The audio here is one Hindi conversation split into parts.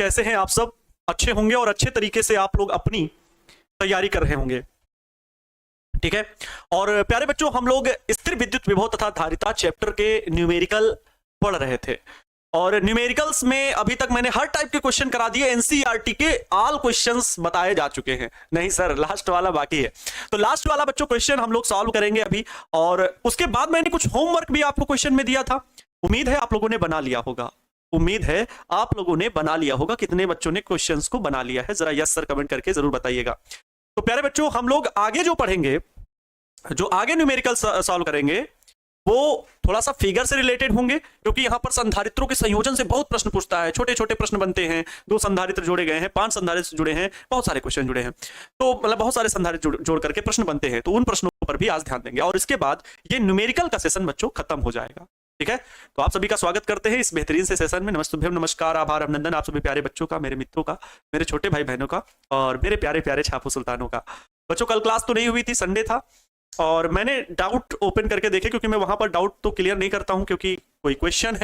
कैसे हैं आप सब? अच्छे होंगे और अच्छे तरीके से आप लोग अपनी तैयारी कर रहे होंगे, ठीक है। और प्यारे बच्चों, हम लोग स्थिर विद्युत विभव तथा धारिता चैप्टर के न्यूमेरिकल पढ़ रहे थे और न्यूमेरिकल्स में अभी तक मैंने हर टाइप के क्वेश्चन करा दिए। एनसीईआरटी के ऑल क्वेश्चंस बताए जा चुके हैं। नहीं सर, लास्ट वाला बाकी है, तो लास्ट वाला बच्चों क्वेश्चन हम लोग सॉल्व करेंगे अभी। और उसके बाद मैंने कुछ होमवर्क भी आपको क्वेश्चन में दिया था, उम्मीद है आप लोगों ने बना लिया होगा। उम्मीद है आप लोगों ने बना लिया होगा। कितने बच्चों ने क्वेश्चंस को बना लिया है, जरा यस सर कमेंट करके जरूर बताइएगा। तो प्यारे बच्चों, हम लोग आगे जो पढ़ेंगे, जो आगे न्यूमेरिकल सॉल्व करेंगे, वो थोड़ा सा फिगर से रिलेटेड होंगे, क्योंकि यहां पर संधारित्रों के संयोजन से बहुत प्रश्न पूछता है। छोटे छोटे प्रश्न बनते हैं, 2 संधारित्र जोड़े गए हैं, 5 संधारित्र जुड़े हैं, बहुत सारे क्वेश्चन जुड़े हैं, तो मतलब बहुत सारे संधारित्र जोड़ करके प्रश्न बनते हैं। तो उन प्रश्नों पर भी आज ध्यान देंगे और इसके बाद ये न्यूमेरिकल का सेशन बच्चों खत्म हो जाएगा, ठीक है। तो आप सभी का स्वागत करते हैं इस बेहतरीन से सेशन में। नमस्तुभ्यम, नमस्कार, आभार, अभिनंदन आप सभी प्यारे बच्चों का, मेरे मित्रों का, मेरे छोटे भाई बहनों का और मेरे प्यारे प्यारे छापू सुल्तानों का। बच्चों कल क्लास तो नहीं हुई थी, संडे था और मैंने डाउट ओपन करके देखे, क्योंकि मैं वहां पर डाउट तो क्लियर नहीं करता हूं, क्योंकि कोई क्वेश्चन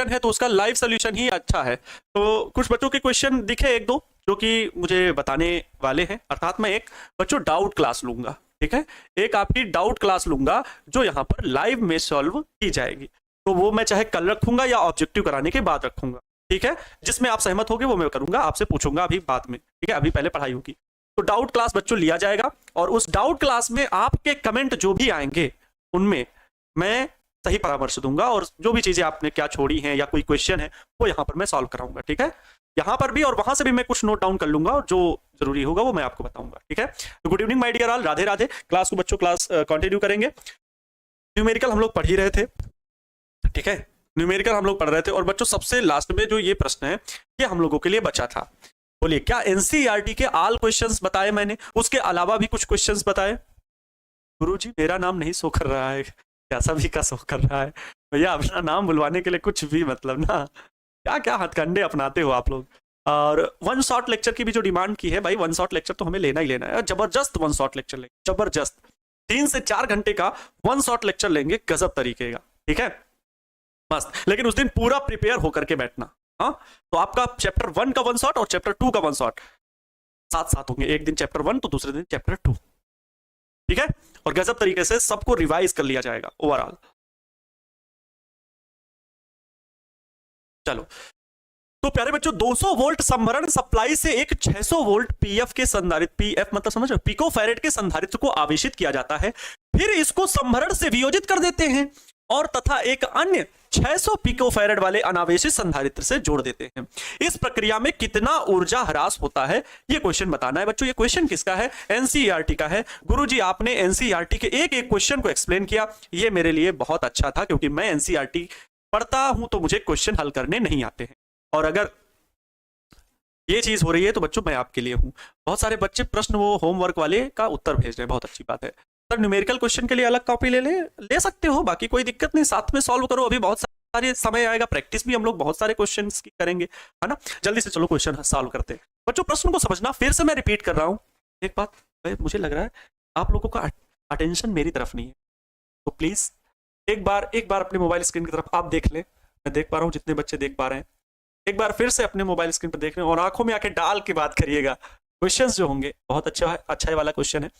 है तो उसका लाइव सोल्यूशन ही अच्छा है। तो कुछ बच्चों के क्वेश्चन दिखे एक दो जो कि मुझे बताने वाले हैं, अर्थात मैं एक बच्चों डाउट क्लास लूंगा, ठीक है। एक आपकी डाउट क्लास लूंगा जो यहाँ पर लाइव में सॉल्व की जाएगी। तो वो मैं चाहे कल रखूंगा या ऑब्जेक्टिव कराने के बाद रखूंगा, ठीक है। जिसमें आप सहमत होगे वो मैं करूंगा, आपसे पूछूंगा अभी बाद में, ठीक है। अभी पहले पढ़ाई होगी। तो डाउट क्लास बच्चों लिया जाएगा और उस डाउट क्लास में आपके कमेंट जो भी आएंगे उनमें मैं सही परामर्श दूंगा और जो भी चीजें आपने क्या छोड़ी हैं या कोई क्वेश्चन है वो यहां पर मैं सॉल्व कराऊंगा, ठीक है। यहां पर भी और वहां से भी मैं कुछ नोट डाउन कर लूंगा और जो जरूरी होगा वो मैं आपको बताऊंगा, ठीक है। तो good evening my dear all, Radhe Radhe. Class को बच्चों क्लास कंटिन्यू करेंगे। न्यूमेरिकल हम लोग पढ़ ही रहे थे, ठीक है। न्यूमेरिकल हम लोग पढ़ रहे थे और बच्चों सबसे लास्ट में जो ये प्रश्न है ये हम लोगों के लिए बचा था। बोलिए, क्या एनसीईआरटी के ऑल क्वेश्चंस बताए मैंने? उसके अलावा भी कुछ क्वेश्चंस बताए? गुरुजी मेरा नाम नहीं शो कर रहा है, कैसा भी का शो कर रहा है भैया। अपना नाम बुलवाने के लिए कुछ भी मतलब ना, क्या क्या हथकंडे अपनाते हो आप लोग। और वन शॉट लेक्चर की भी जो डिमांड की है भाई, वन शॉट लेक्चर तो हमें लेना ही लेना है। जबरदस्त वन शॉट लेक्चर लेंगे, जबरदस्त 3 से 4 घंटे का वन शॉट लेक्चर लेंगे, गजब तरीके का, ठीक है, मस्त। लेकिन उस दिन पूरा प्रिपेयर होकर के बैठना, हाँ। तो आपका चैप्टर 1 का वन शॉट और चैप्टर 2 का वन शॉट साथ साथ होंगे। एक दिन चैप्टर 1 तो दूसरे दिन चैप्टर 2, ठीक है। और गजब तरीके से सबको रिवाइज कर लिया जाएगा ओवरऑल। चलो, तो प्यारे बच्चों 200 वोल्ट संभरण सप्लाई से एक 600 वोल्ट पीएफ के संधारित्र, पीएफ मतलब समझ रहे हो, पिको फैरेड के संधारित्र को आवेशित किया जाता है। फिर इसको संभरण से वियोजित कर देते हैं और तथा एक अन्य 600 पिको फैरेड वाले अनावेशित संधारित्र से जोड़ देते हैं। इस प्रक्रिया में कितना ऊर्जा ह्रास होता है, ये क्वेश्चन बताना है बच्चों। ये क्वेश्चन किसका है? एनसीईआरटी का है। गुरुजी आपने एनसीईआरटी के एक एक क्वेश्चन को एक्सप्लेन किया, ये मेरे लिए बहुत अच्छा था, क्योंकि मैं एनसीईआरटी पढ़ता हूं तो मुझे क्वेश्चन हल करने नहीं आते हैं। और अगर ये चीज हो रही है तो बच्चों मैं आपके लिए हूं। बहुत सारे बच्चे प्रश्न वो होमवर्क वाले का उत्तर भेज रहे हैं, बहुत अच्छी बात है। सर न्यूमेरिकल क्वेश्चन के लिए अलग कॉपी ले सकते हो, बाकी कोई दिक्कत नहीं, साथ में सॉल्व करो। अभी बहुत सारे समय आएगा, प्रैक्टिस भी हम लोग बहुत सारे क्वेश्चंस की करेंगे, है ना। जल्दी से चलो क्वेश्चन सॉल्व करते हैं बच्चों। प्रश्न को समझना, फिर से मैं रिपीट कर रहा हूं एक बात, मुझे लग रहा है आप लोगों का अटेंशन मेरी तरफ नहीं है, तो प्लीज एक बार अपने मोबाइल स्क्रीन की तरफ आप देख लें। मैं देख पा रहा हूं, जितने बच्चे देख पा रहे हैं, एक बार फिर से अपने मोबाइल स्क्रीन पर देख रहे हैं और आंखों में आके डाल के बात करिएगा। क्वेश्चंस जो होंगे बहुत अच्छा वाला क्वेश्चन है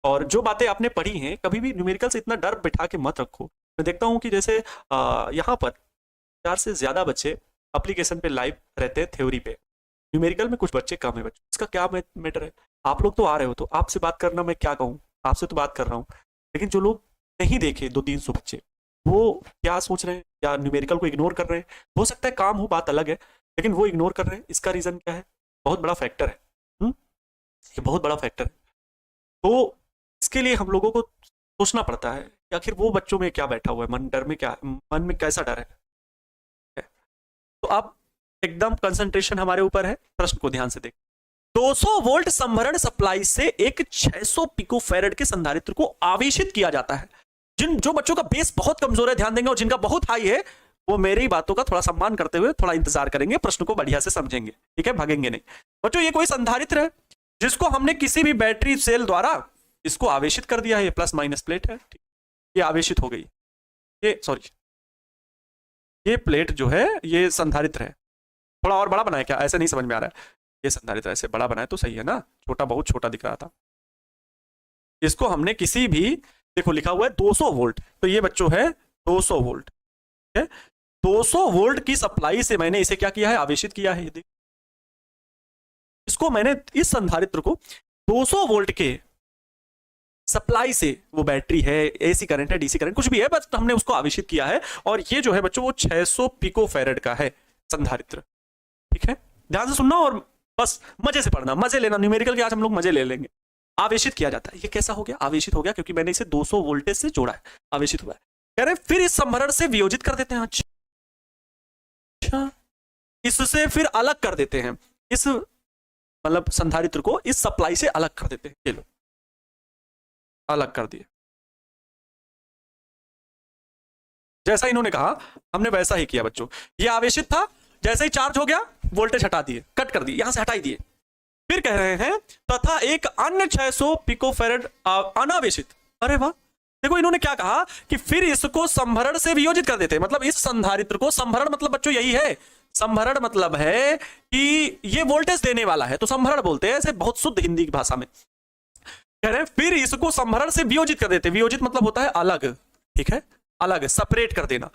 और जो बातें आपने पढ़ी हैं, कभी भी न्यूमेरिकल से इतना डर बिठा के मत रखो। मैं देखता हूं कि जैसे यहाँ पर 4 से ज्यादा बच्चे एप्लीकेशन पे लाइव रहते हैं, थ्योरी पे। न्यूमेरिकल में कुछ बच्चे कम है बच्चों, इसका क्या मैटर है? आप लोग तो आ रहे हो, तो आपसे बात करना, मैं क्या कहूँ, आपसे तो बात कर रहा हूँ। लेकिन जो लोग नहीं देखे 200-300 बच्चे, वो क्या सोच रहे हैं, या न्यूमेरिकल को इग्नोर कर रहे हैं? हो सकता है काम हो, बात अलग है, लेकिन वो इग्नोर कर रहे हैं। इसका रीजन क्या है? बहुत बड़ा फैक्टर है, ये बहुत बड़ा फैक्टर है। तो इसके लिए हम लोगों को सोचना पड़ता है कि आखिर वो बच्चों में क्या बैठा हुआ है, मन में कैसा डर है। तो अब एकदम कंसंट्रेशन हमारे ऊपर है, प्रश्न को ध्यान से देख। 200 वोल्ट संभरण सप्लाई से एक 600 पिको फैरेड के संधारित्र को आवेशित किया जाता है। जो बच्चों का बेस बहुत कमजोर है, ध्यान देंगे, और जिनका बहुत हाई है, वो मेरी बातों का थोड़ा सम्मान करते हुए थोड़ा इंतजार करेंगे, प्रश्न को बढ़िया से समझेंगे, ठीक है, भागेंगे नहीं बच्चों। ये कोई संधारित्र है जिसको हमने किसी भी बैटरी सेल द्वारा इसको आवेशित कर दिया है। ये प्लस माइनस प्लेट है, ठीक, ये आवेशित हो गई। ये प्लेट जो है ये संधारित्र है, थोड़ा और बड़ा बनाया क्या, ऐसे नहीं समझ में आ रहा है, ये संधारित्र ऐसे बड़ा बनाया तो सही है ना, छोटा बहुत छोटा दिख रहा था। इसको हमने किसी भी, देखो लिखा हुआ है 200 वोल्ट, तो ये बच्चों है 200 वोल्ट है, 200 वोल्ट की सप्लाई से मैंने इसे क्या किया है, आवेशित किया है। ये देख, इसको मैंने इस संधारित्र को 200 वोल्ट के सप्लाई से, वो बैटरी है, एसी करंट है, डीसी करंट कुछ भी है, बस हमने उसको आवेशित किया है। और ये जो है बच्चों वो 600 पिको फैरेड का है संधारित्र। ठीक है, ध्यान से सुनना और बस मजे से पढ़ना, मजे लेना, न्यूमेरिकल के आज हम लोग मजे ले लेंगे। आवेशित किया जाता है, ये कैसा हो गया, आवेशित हो गया क्योंकि मैंने इसे 200 वोल्टेज से जोड़ा है, आवेशित हुआ है। कह रहे फिर इस संभरण से वियोजित कर देते हैं। अच्छा, इससे फिर अलग कर देते हैं, इस मतलब संधारित्र को इस सप्लाई से अलग कर देते हैं। ये लो, अलग कर दिए, जैसा इन्होंने कहा हमने वैसा ही किया बच्चों। ये आवेशित था, जैसे ही चार्ज हो गया वोल्टेज हटा दिए, कट कर दिए, यहां से हटाई दिए। फिर कह रहे हैं तथा एक अन्य 600 पिकोफैरेड अनावेशित। अरे वाह, देखो इन्होंने क्या कहा कि फिर इसको संभरण से वियोजित कर देते हैं। मतलब इस संधारित्र को, संभरण मतलब बच्चों यही है, संभरण मतलब है कि ये वोल्टेज देने वाला है, तो संभरण बोलते हैं ऐसे बहुत शुद्ध हिंदी की भाषा में। कह रहे हैं फिर इसको संभरण से वियोजित कर देते हैं, वियोजित मतलब होता है अलग, ठीक है, अलग, सेपरेट कर देना।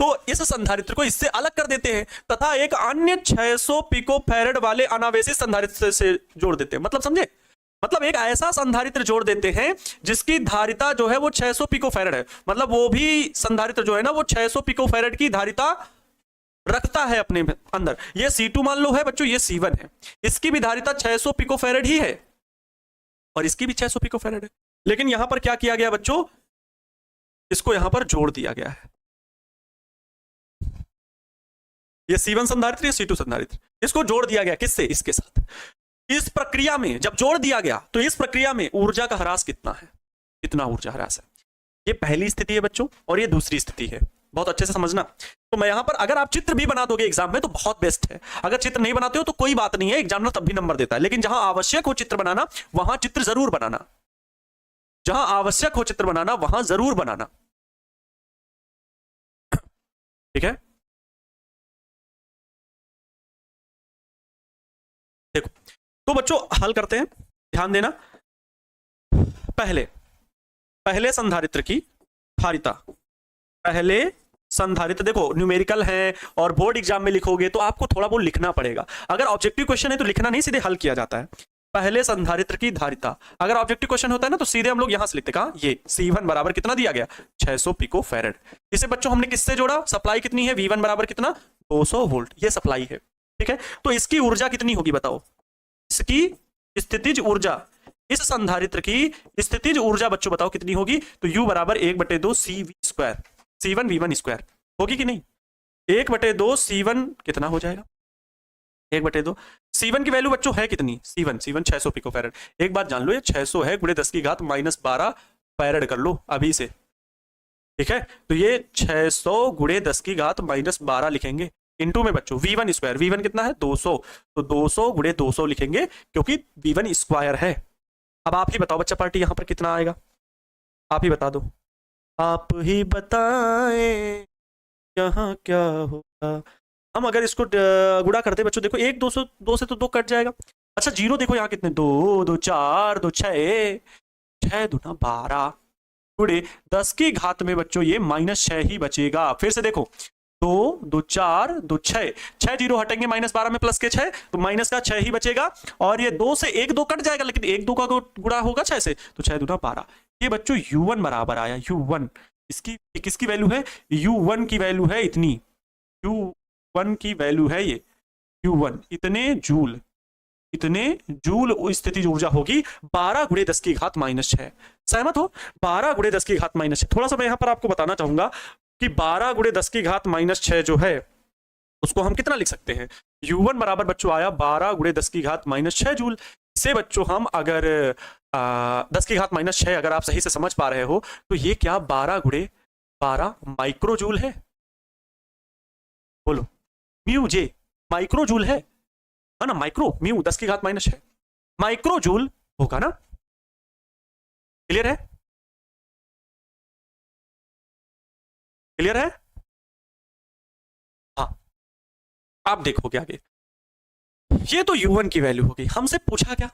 तो इस संधारित्र को इससे अलग कर देते हैं तथा एक अन्य 600 पिकोफैरेड वाले अनावेशित संधारित्र से जोड़ देते हैं। मतलब समझे, मतलब एक ऐसा संधारित्र जोड़ देते हैं जिसकी धारिता जो है वो 600 पिकोफैरेड है। मतलब वो भी संधारित्र जो है ना वो 600 पिकोफैरेड की धारिता रखता है अपने अंदर। ये C2 मान लो है बच्चों, ये C1 है, इसकी भी धारिता 600 पिकोफैरेड ही है और इसकी भी 600 पिकोफैरेड है। लेकिन यहां पर क्या किया गया बच्चों, इसको यहां पर जोड़ दिया गया है। ये C1 संधारित्र, ये C2 संधारित्र, इसको जोड़ दिया गया किससे, इसके साथ। इस प्रक्रिया में जब जोड़ दिया गया तो इस प्रक्रिया में ऊर्जा का ह्रास कितना है, कितना ऊर्जा ह्रास है। ये पहली स्थिति है बच्चों और ये दूसरी स्थिति है, बहुत अच्छे से समझना। तो मैं यहां पर अगर आप चित्र भी बना दोगे एग्जाम में तो बहुत बेस्ट है, अगर चित्र नहीं बनाते हो तो कोई बात नहीं है, एग्जामिनर तब भी नंबर देता है। लेकिन जहां आवश्यक हो चित्र बनाना वहां चित्र जरूर बनाना, जहां आवश्यक हो चित्र बनाना वहां जरूर बनाना, ठीक है। देखो तो बच्चों हल करते हैं, ध्यान देना। पहले संधारित्र की धारिता, पहले संधारित्र, देखो न्यूमेरिकल है और बोर्ड एग्जाम में लिखोगे तो आपको थोड़ा बहुत लिखना पड़ेगा। अगर ऑब्जेक्टिव क्वेश्चन है तो लिखना नहीं, सीधे हल किया जाता है। पहले संधारित्र की धारिता, अगर ऑब्जेक्टिव क्वेश्चन होता है ना तो सीधे हम लोग यहां से लिखते, कहां, ये C1 बराबर कितना दिया गया, 600 पिकोफैरेड। इसे बच्चों हमने किससे जोड़ा, सप्लाई कितनी है, V1 बराबर कितना, 200 वोल्ट, ये सप्लाई है, ठीक है। तो इसकी ऊर्जा कितनी होगी बताओ, इसकी स्थितिज ऊर्जा, इस संधारित्र की स्थितिज ऊर्जा बच्चों बताओ कितनी होगी। तो U बराबर 1/2 CV square, C1 V1 square होगी कि नहीं। 1/2 C1 कितना हो जाएगा, 1/2 C1 की वैल्यू बच्चों है कितनी, C1 600 पिकोफैरेड। एक बात जान लो, ये 600 है गुणे 10 की घात -12 फैरेड कर लो अभी से, ठीक है। तो ये 600 गुणे 10 की घात -12 लिखेंगे इनटू में बच्चों V1 स्क्वायर, V1 कितना है 200, तो 200 गुणे 200 लिखेंगे क्योंकि V1 स्क्वायर है। अब आप ही बताओ बच्चा पार्टी यहां पर कितना आएगा, आप ही बता दो, आप ही बताएं यहां क्या होगा। हम अगर इसको गुणा करते बच्चों, देखो 1 200, 2 से तो 2 कट जाएगा। अच्छा जीरो देखो यहाँ कितने, 2 2 4 2 6 6 दूना 12 गुणे 10 की घात में बच्चों ये -6 ही बचेगा। फिर से देखो 2 2 4 2 6 6 जीरो हटेंगे -12 में प्लस के 6, तो माइनस का 6 ही बचेगा। और ये 2 से 1 2 कट जाएगा, लेकिन 1 2 का गुणा होगा 6 से, तो 6 दूना 12। ये बच्चों U1 बराबर आया, U1 इसकी किसकी वैल्यू है, U1 की वैल्यू है इतनी, U1 की वैल्यू है ये, U1 इतने जूल, इतने जूल स्थितिज ऊर्जा होगी 12 गुणे 10 की घात -6। सहमत हो, 12 गुणे 10 की घात -6। थोड़ा सा मैं यहां पर आपको बताना चाहूंगा कि 12 गुणे 10 की घात -6 जो है उसको हम कितना लिख सकते हैं। U1 बराबर बच्चों आया 12 गुणे 10 की घात -6 जूल। इसे बच्चों हम अगर 10 की घात -6 अगर आप सही से समझ पा रहे हो तो ये क्या 12 गुणे 12 माइक्रो जूल है, बोलो म्यू जे माइक्रो जूल है ना, माइक्रो म्यू 10 की घात -6 माइक्रो जूल होगा ना। क्लियर है, क्लियर है। हाँ आप देखोगे आगे, ये तो U1 की वैल्यू हो गई। हमसे पूछा क्या,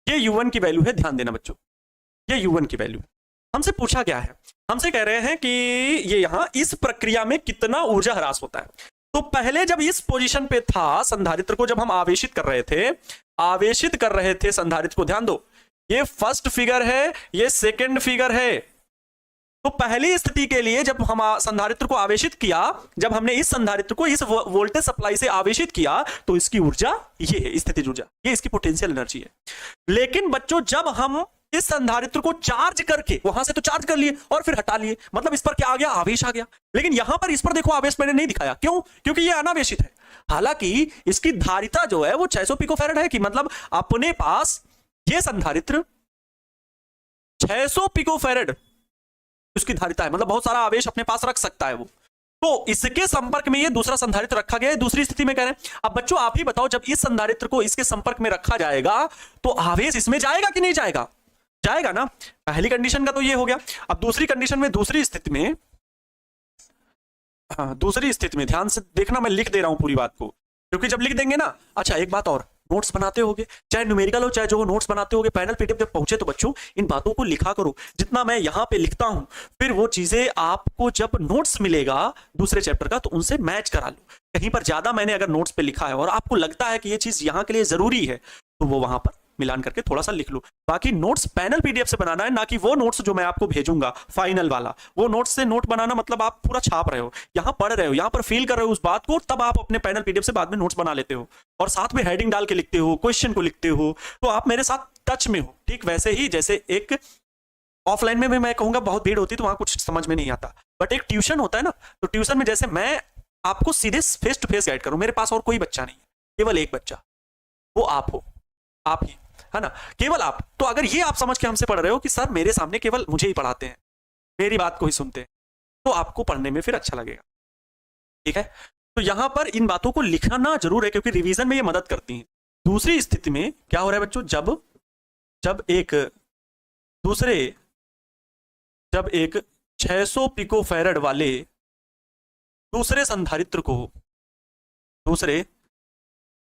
ये U1 की वैल्यू है, ध्यान देना बच्चों, ये U1 की वैल्यू। हमसे पूछा क्या है, हमसे कह रहे हैं कि ये यहां इस प्रक्रिया में कितना ऊर्जा ह्रास होता है। तो पहले जब इस पोजीशन पे था संधारित्र को, जब हम आवेशित कर रहे थे, आवेशित कर रहे थे संधारित्र को, ध्यान दो ये फर्स्ट फिगर है, ये सेकंड फिगर है। तो पहली स्थिति के लिए जब हम संधारित्र को आवेशित किया, जब हमने इस संधारित्र को इस वोल्टेज सप्लाई से आवेशित किया, तो इसकी ऊर्जा ये है, स्थितिज ऊर्जा, ये इसकी पोटेंशियल एनर्जी है। लेकिन बच्चों जब हम इस संधारित्र को चार्ज करके, वहां से तो चार्ज कर लिए और फिर हटा लिए, मतलब इस पर क्या आ गया, आवेश आ गया। लेकिन यहां पर इस पर देखो आवेश मैंने नहीं दिखाया, क्यों, क्योंकि ये अनावेशित है। हालांकि इसकी धारिता जो है वो 600 पिकोफैरेड है, कि मतलब अपने पास ये संधारित्र 600 पिकोफैरेड उसकी धारिता है, मतलब बहुत सारा आवेश अपने पास रख सकता है वो। तो इसके संपर्क में ये दूसरा संधारित्र रखा गया है, दूसरी स्थिति में कह रहे हैं। अब बच्चों आप ही बताओ, जब इस संधारित्र को इसके संपर्क में रखा जाएगा तो आवेश इसमें जाएगा कि नहीं जाएगा, जाएगा ना। पहली कंडीशन का तो ये हो गया। अब दूसरी कंडीशन में, दूसरी स्थिति में, हाँ दूसरी स्थिति में ध्यान से देखना, मैं लिख दे रहा हूं पूरी बात को, क्योंकि जब लिख देंगे ना, अच्छा एक बात और, नोट्स बनाते होगे, चाहे न्यूमेरिकल हो चाहे जो नोट्स बनाते होगे, पैनल पीडीएफ जब पहुंचे तो बच्चों इन बातों को लिखा करो। जितना मैं यहां पे लिखता हूं, फिर वो चीजें आपको जब नोट्स मिलेगा दूसरे चैप्टर का तो उनसे मैच करा लो। कहीं पर ज्यादा मैंने अगर नोट्स पे लिखा है और आपको लगता है कि ये चीज यहां के लिए जरूरी है, तो वो वहां पर मिलान करके थोड़ा सा लिख लो। बाकी नोट्स पैनल पीडीएफ से बनाना है, ना कि वो नोट्स जो मैं आपको भेजूंगा फाइनल वाला, वो नोट्स से नोट बनाना मतलब आप पूरा छाप रहे हो, यहां पढ़ रहे हो, यहां पर फील कर रहे हो उस बात को, तब आप अपने पैनल पीडीएफ से बाद में नोट्स बना लेते हो और साथ में हेडिंग डाल के लिखते हो, क्वेश्चन को लिखते हो, तो आप मेरे साथ टच में हो। ठीक वैसे ही जैसे एक ऑफलाइन में भी मैं कहूंगा बहुत भीड़ होती तो वहां कुछ समझ में नहीं आता, बट एक ट्यूशन होता है ना, तो ट्यूशन में जैसे मैं आपको सीधे फेस टू फेस गाइड करूं, मेरे पास और कोई बच्चा नहीं है, केवल एक बच्चा, वो आप हो, आप ही, है ना, केवल आप। तो अगर ये आप समझ के हमसे पढ़ रहे हो कि सर मेरे सामने केवल मुझे ही पढ़ाते हैं, मेरी बात को ही सुनते हैं, तो आपको पढ़ने में फिर अच्छा लगेगा। ठीक है, तो यहां पर इन बातों को लिखना जरूर है, क्योंकि रिवीजन में ये मदद करती हैं। दूसरी स्थिति में क्या हो रहा है बच्चों, जब एक 600 पिकोफैरेड वाले दूसरे संधारित्र को,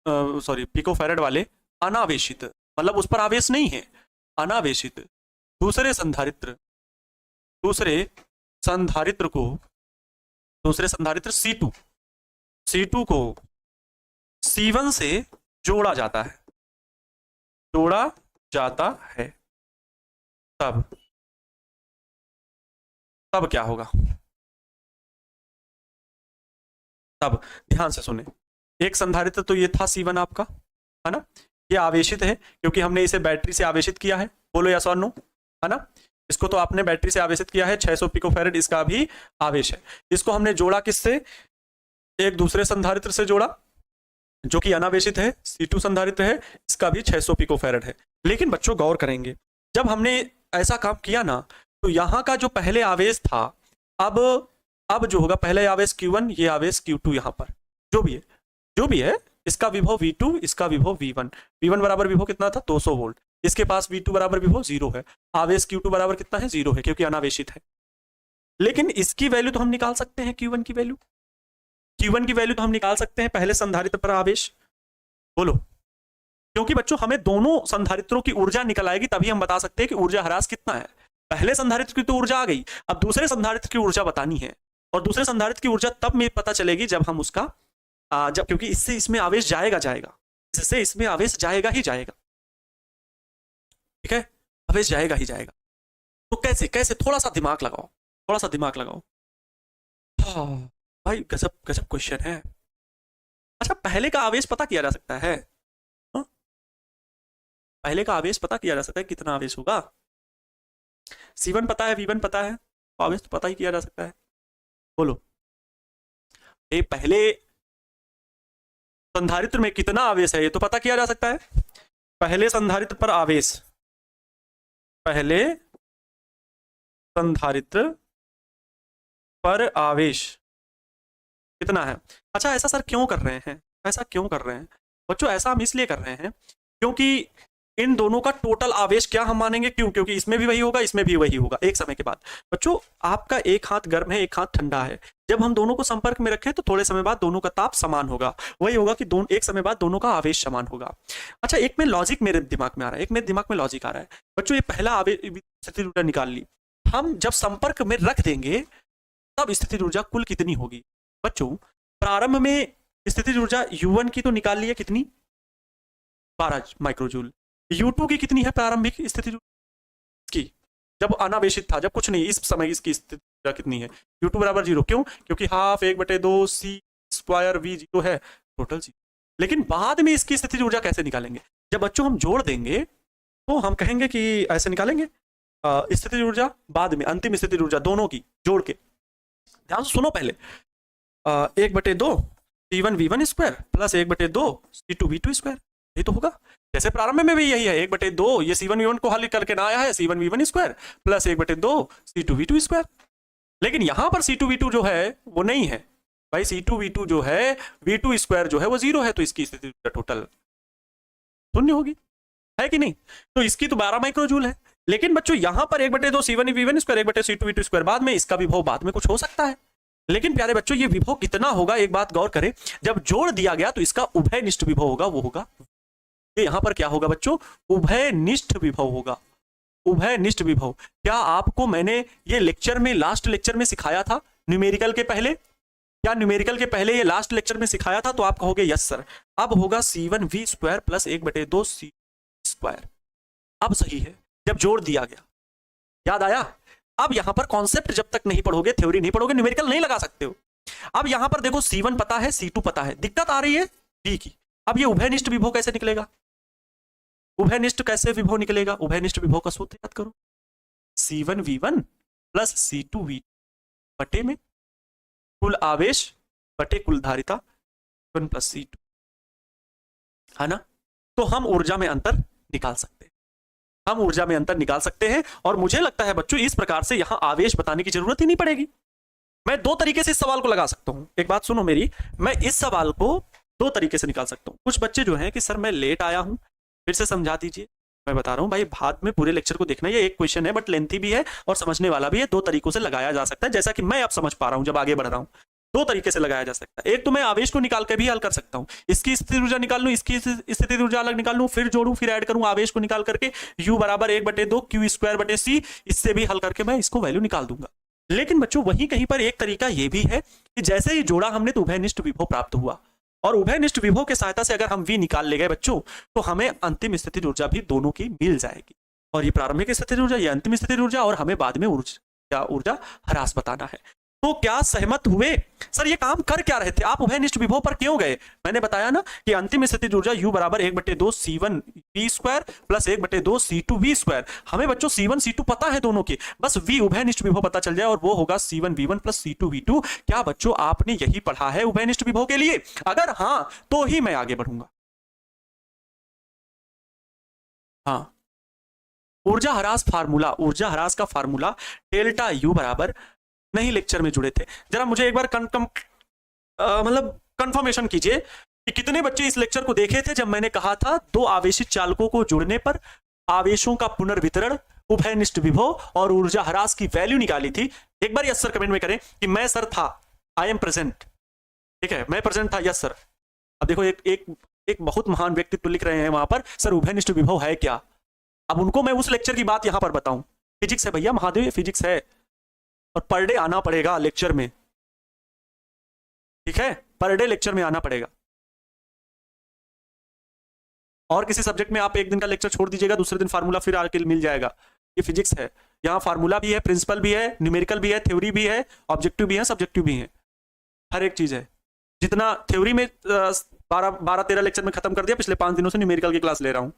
पिकोफैरेड वाले अनावेशित, मतलब उस पर आवेश नहीं है, अनावेशित दूसरे संधारित्र C2 को C1 से जोड़ा जाता है, तब क्या होगा, तब ध्यान से सुने। एक संधारित्र तो ये था C1 आपका, है ना, ये आवेशित है क्योंकि हमने इसे बैटरी से आवेशित किया है, बोलो यस और नो, है ना, इसको तो आपने बैटरी से आवेशित किया है, 600 पिकोफैरेड इसका भी आवेश है। इसको हमने जोड़ा किससे, एक दूसरे संधारित्र से जोड़ा जो कि अनावेशित है, C2 संधारित्र है, इसका भी 600 पिकोफैरेड है। लेकिन बच्चों गौर करेंगे, जब हमने ऐसा काम किया ना, तो यहां का जो पहले आवेश था, अब जो होगा, पहले आवेश Q1, ये आवेश Q2, यहां पर जो भी है, इसका विभव V2, इसका विभव V1 बराबर विभव कितना था, 200 वोल्ट, इसके पास V2 बराबर विभव 0 है, आवेश Q2 बराबर कितना है, 0 है, क्योंकि अनावेशित है। लेकिन इसकी वैल्यू तो हम निकाल सकते हैं, Q1 की वैल्यू तो हम निकाल सकते हैं पहले संधारित्र पर आवेश, बोलो, क्योंकि बच्चों हमें दोनों संधारित्रों की ऊर्जा निकल आएगी, तभी हम बता सकते हैं कि ऊर्जा ह्रास कितना है। पहले संधारित्र की तो ऊर्जा आ गई, अब दूसरे संधारित्र की ऊर्जा बतानी है, और दूसरे संधारित्र की ऊर्जा तब में पता चलेगी जब हम उसका क्योंकि इससे इसमें आवेश जाएगा, इससे इसमें आवेश जाएगा ही जाएगा, ठीक है, आवेश जाएगा ही जाएगा। तो कैसे थोड़ा सा दिमाग लगाओ, हाँ भाई गजब क्वेश्चन है। अच्छा, पहले का आवेश पता किया जा सकता है, हाँ? पहले का आवेश पता किया जा सकता है, कितना आवेश होगा, C1 पता है, V1 पता है, तो आवेश तो पता ही किया जा सकता है, बोलो। ये पहले संधारित्र में कितना आवेश है ये तो पता किया जा सकता है, पहले संधारित्र पर आवेश कितना है। अच्छा, ऐसा सर क्यों कर रहे हैं, बच्चों ऐसा हम इसलिए कर रहे हैं क्योंकि इन दोनों का टोटल आवेश क्या हम मानेंगे? क्यों? क्योंकि इसमें भी वही होगा, इसमें भी वही होगा एक समय के बाद। बच्चों आपका एक हाथ गर्म है, एक हाथ ठंडा है, जब हम दोनों को संपर्क में रखें तो थोड़े समय बाद दोनों का ताप समान होगा। वही होगा कि दोनों एक समय बाद दोनों का आवेश समान होगा। अच्छा, एक में लॉजिक मेरे दिमाग में आ रहा है, एक मेरे दिमाग में लॉजिक आ रहा है। बच्चों ये पहला आवेश स्थितिज ऊर्जा निकाल ली, हम जब संपर्क में रख देंगे तब स्थितिज ऊर्जा कुल कितनी होगी? बच्चों प्रारंभ में स्थितिज ऊर्जा U1 की तो निकाल ली है, कितनी? 12 माइक्रोजूल। U2 की कितनी है प्रारंभिक स्थितिज की, जब अनावेशित था, जब कुछ नहीं, इस समय इसकी स्थिति ऊर्जा कितनी है? U2 बराबर 0। क्यों? क्योंकि हाफ 1/2 C² V 0 है, टोटल 0। लेकिन बाद में इसकी स्थितिज ऊर्जा कैसे निकालेंगे? जब बच्चों हम जोड़ देंगे तो हम कहेंगे कि ऐसे निकालेंगे स्थितिज ऊर्जा बाद में, अंतिम स्थितिज ऊर्जा दोनों की जोड़ के। ध्यान से सुनो पहले, 1/2 C1 V1 square plus 1/2 C2 V2 square, यही तो होगा। जैसे प्रारंभ में भी यही है, 1/2 ये C1 V1 को हल करके ना आया है, C1 V1 square plus 1/2 C2 V2 square. लेकिन यहां पर C2 V2 जो है वो नहीं है भाई, C2 V2 जो है V2 स्क्वायर जो है वो 0 है, तो इसकी स्थिति टोटल शून्य होगी, है कि नहीं? तो इसकी तो 12 माइक्रोजूल है। लेकिन बच्चों यहां पर 1/2 C1 V1 square 1/2 C2 V2 square, बाद में इसका विभव बाद में कुछ हो सकता है। लेकिन प्यारे बच्चों ये विभव कितना होगा, एक बात गौर करें, जब जोड़ दिया गया तो इसका उभयनिष्ठ विभव होगा, वो होगा ये। यहां पर क्या होगा बच्चों? उभयनिष्ठ विभव होगा, उभयनिष्ठ विभव। क्या आपको मैंने ये लेक्चर में, लास्ट लेक्चर में सिखाया था न्यूमेरिकल के पहले? क्या न्यूमेरिकल के पहले ये लास्ट लेक्चर में सिखाया था? तो आप कहोगे यस सर। अब होगा C1 V square plus 1/2 C square. अब सही है, जब जोड़ दिया गया, याद आया? अब यहां पर कॉन्सेप्ट जब तक नहीं पढ़ोगे, थ्योरी नहीं पढ़ोगे, न्यूमेरिकल नहीं लगा सकते हो। अब यहां पर देखो C1 पता है, C2 पता है, दिक्कत आ रही है V की। अब ये उभयनिष्ठ विभव कैसे निकलेगा? उभयनिष्ठ कैसे विभव निकलेगा? उभयनिष्ठ विभव का सूत्र याद करो, C1 V1 plus C2 V2 बटे में कुल आवेश बटे कुल धारिता 1 प्लस C2, है ना? तो हम ऊर्जा में अंतर निकाल सकते हैं, हम ऊर्जा में अंतर निकाल सकते हैं। और मुझे लगता है बच्चों इस प्रकार से यहां आवेश बताने की जरूरत ही नहीं पड़ेगी। मैं दो तरीके से इस सवाल को लगा सकता हूं। एक बात सुनो मेरी, मैं इस सवाल को दो तरीके से निकाल सकता हूं। कुछ बच्चे जो हैं कि सर मैं लेट आया हूं, फिर से समझा दीजिए। मैं बता रहा हूं भाई, बाद में पूरे लेक्चर को देखना, ये एक क्वेश्चन है बट लेंथी भी है और समझने वाला भी है। दो तरीकों से लगाया जा सकता है, जैसा कि मैं अब समझ पा रहा हूं जब आगे बढ़ रहा हूं। दो तरीके से लगाया जा सकता है। एक तो मैं आवेश को निकाल के भी हल कर सकता हूं, इसकी स्थिति ऊर्जा निकाल लूं, इसकी स्थिति ऊर्जा अलग निकाल लूं, फिर जोड़ूं, फिर ऐड करूं आवेश को निकाल करके, U बराबर 1/2 Q स्क्वायर बटे C, इससे भी हल करके मैं इसको वैल्यू निकाल दूंगा। लेकिन बच्चों वहीं कहीं पर एक तरीका यह भी है कि जैसे ही जोड़ा हमने तो उभयनिष्ठ विभव प्राप्त हुआ, और उभयनिष्ठ विभव की सहायता से अगर हम V निकाल ले गए बच्चों, तो हमें अंतिम स्थिति ऊर्जा भी दोनों की मिल जाएगी। और ये प्रारंभिक स्थिति ऊर्जा, ये अंतिम स्थिति ऊर्जा, और हमें बाद में ऊर्जा ह्रास बताना है। तो क्या सहमत हुए? सर ये काम कर क्या रहे थे आप? उभयनिष्ठ विभव पर क्यों गए? मैंने बताया ना कि अंतिम स्थिति ऊर्जा U बराबर 1/2 C1 V square plus 1/2 C2 V square. हमें बच्चों C1 C2 पता है दोनों के, बस V उभयनिष्ठ विभव पता चल जाए और वो होगा C1 V1 plus C2 V2। क्या बच्चों आपने यही पढ़ा है उभयनिष्ठ विभव के लिए? अगर हाँ तो ही मैं आगे बढ़ूंगा। हाँ, ऊर्जा ह्रास फार्मूला, ऊर्जा ह्रास का फार्मूला डेल्टा U बराबर, नहीं लेक्चर में जुड़े थे, जरा मुझे एक बार मतलब कंफर्मेशन कीजिए कि कितने बच्चे इस लेक्चर को देखे थे जब मैंने कहा था दो आवेशित चालकों को जुड़ने पर आवेशों का पुनर्वितरण, उभयनिष्ठ विभव और ऊर्जा ह्रास की वैल्यू निकाली थी। एक बार यस सर कमेंट में करें कि मैं सर था, आई एम प्रेजेंट। ठीक है, मैं प्रेजेंट था, यस सर। अब देखो एक बहुत महान व्यक्तित्व लिख रहे हैं वहां पर, सर उभयनिष्ठ विभव है क्या? अब उनको मैं उस लेक्चर की बात यहां पर बताऊं। फिजिक्स है भैया, महादेव फिजिक्स है, और पर डे आना पड़ेगा लेक्चर में। ठीक है, पर डे लेक्चर में आना पड़ेगा। और किसी सब्जेक्ट में आप एक दिन का लेक्चर छोड़ दीजिएगा, दूसरे दिन फार्मूला फिर आके मिल जाएगा। ये फिजिक्स है, यहाँ फार्मूला भी है, प्रिंसिपल भी है, न्यूमेरिकल भी है, थ्योरी भी है, ऑब्जेक्टिव भी है, सब्जेक्टिव भी है, हर एक चीज है। जितना थ्योरी में 12-13 लेक्चर में खत्म कर दिया, पिछले 5 दिनों से न्यूमेरिकल की क्लास ले रहा हूं।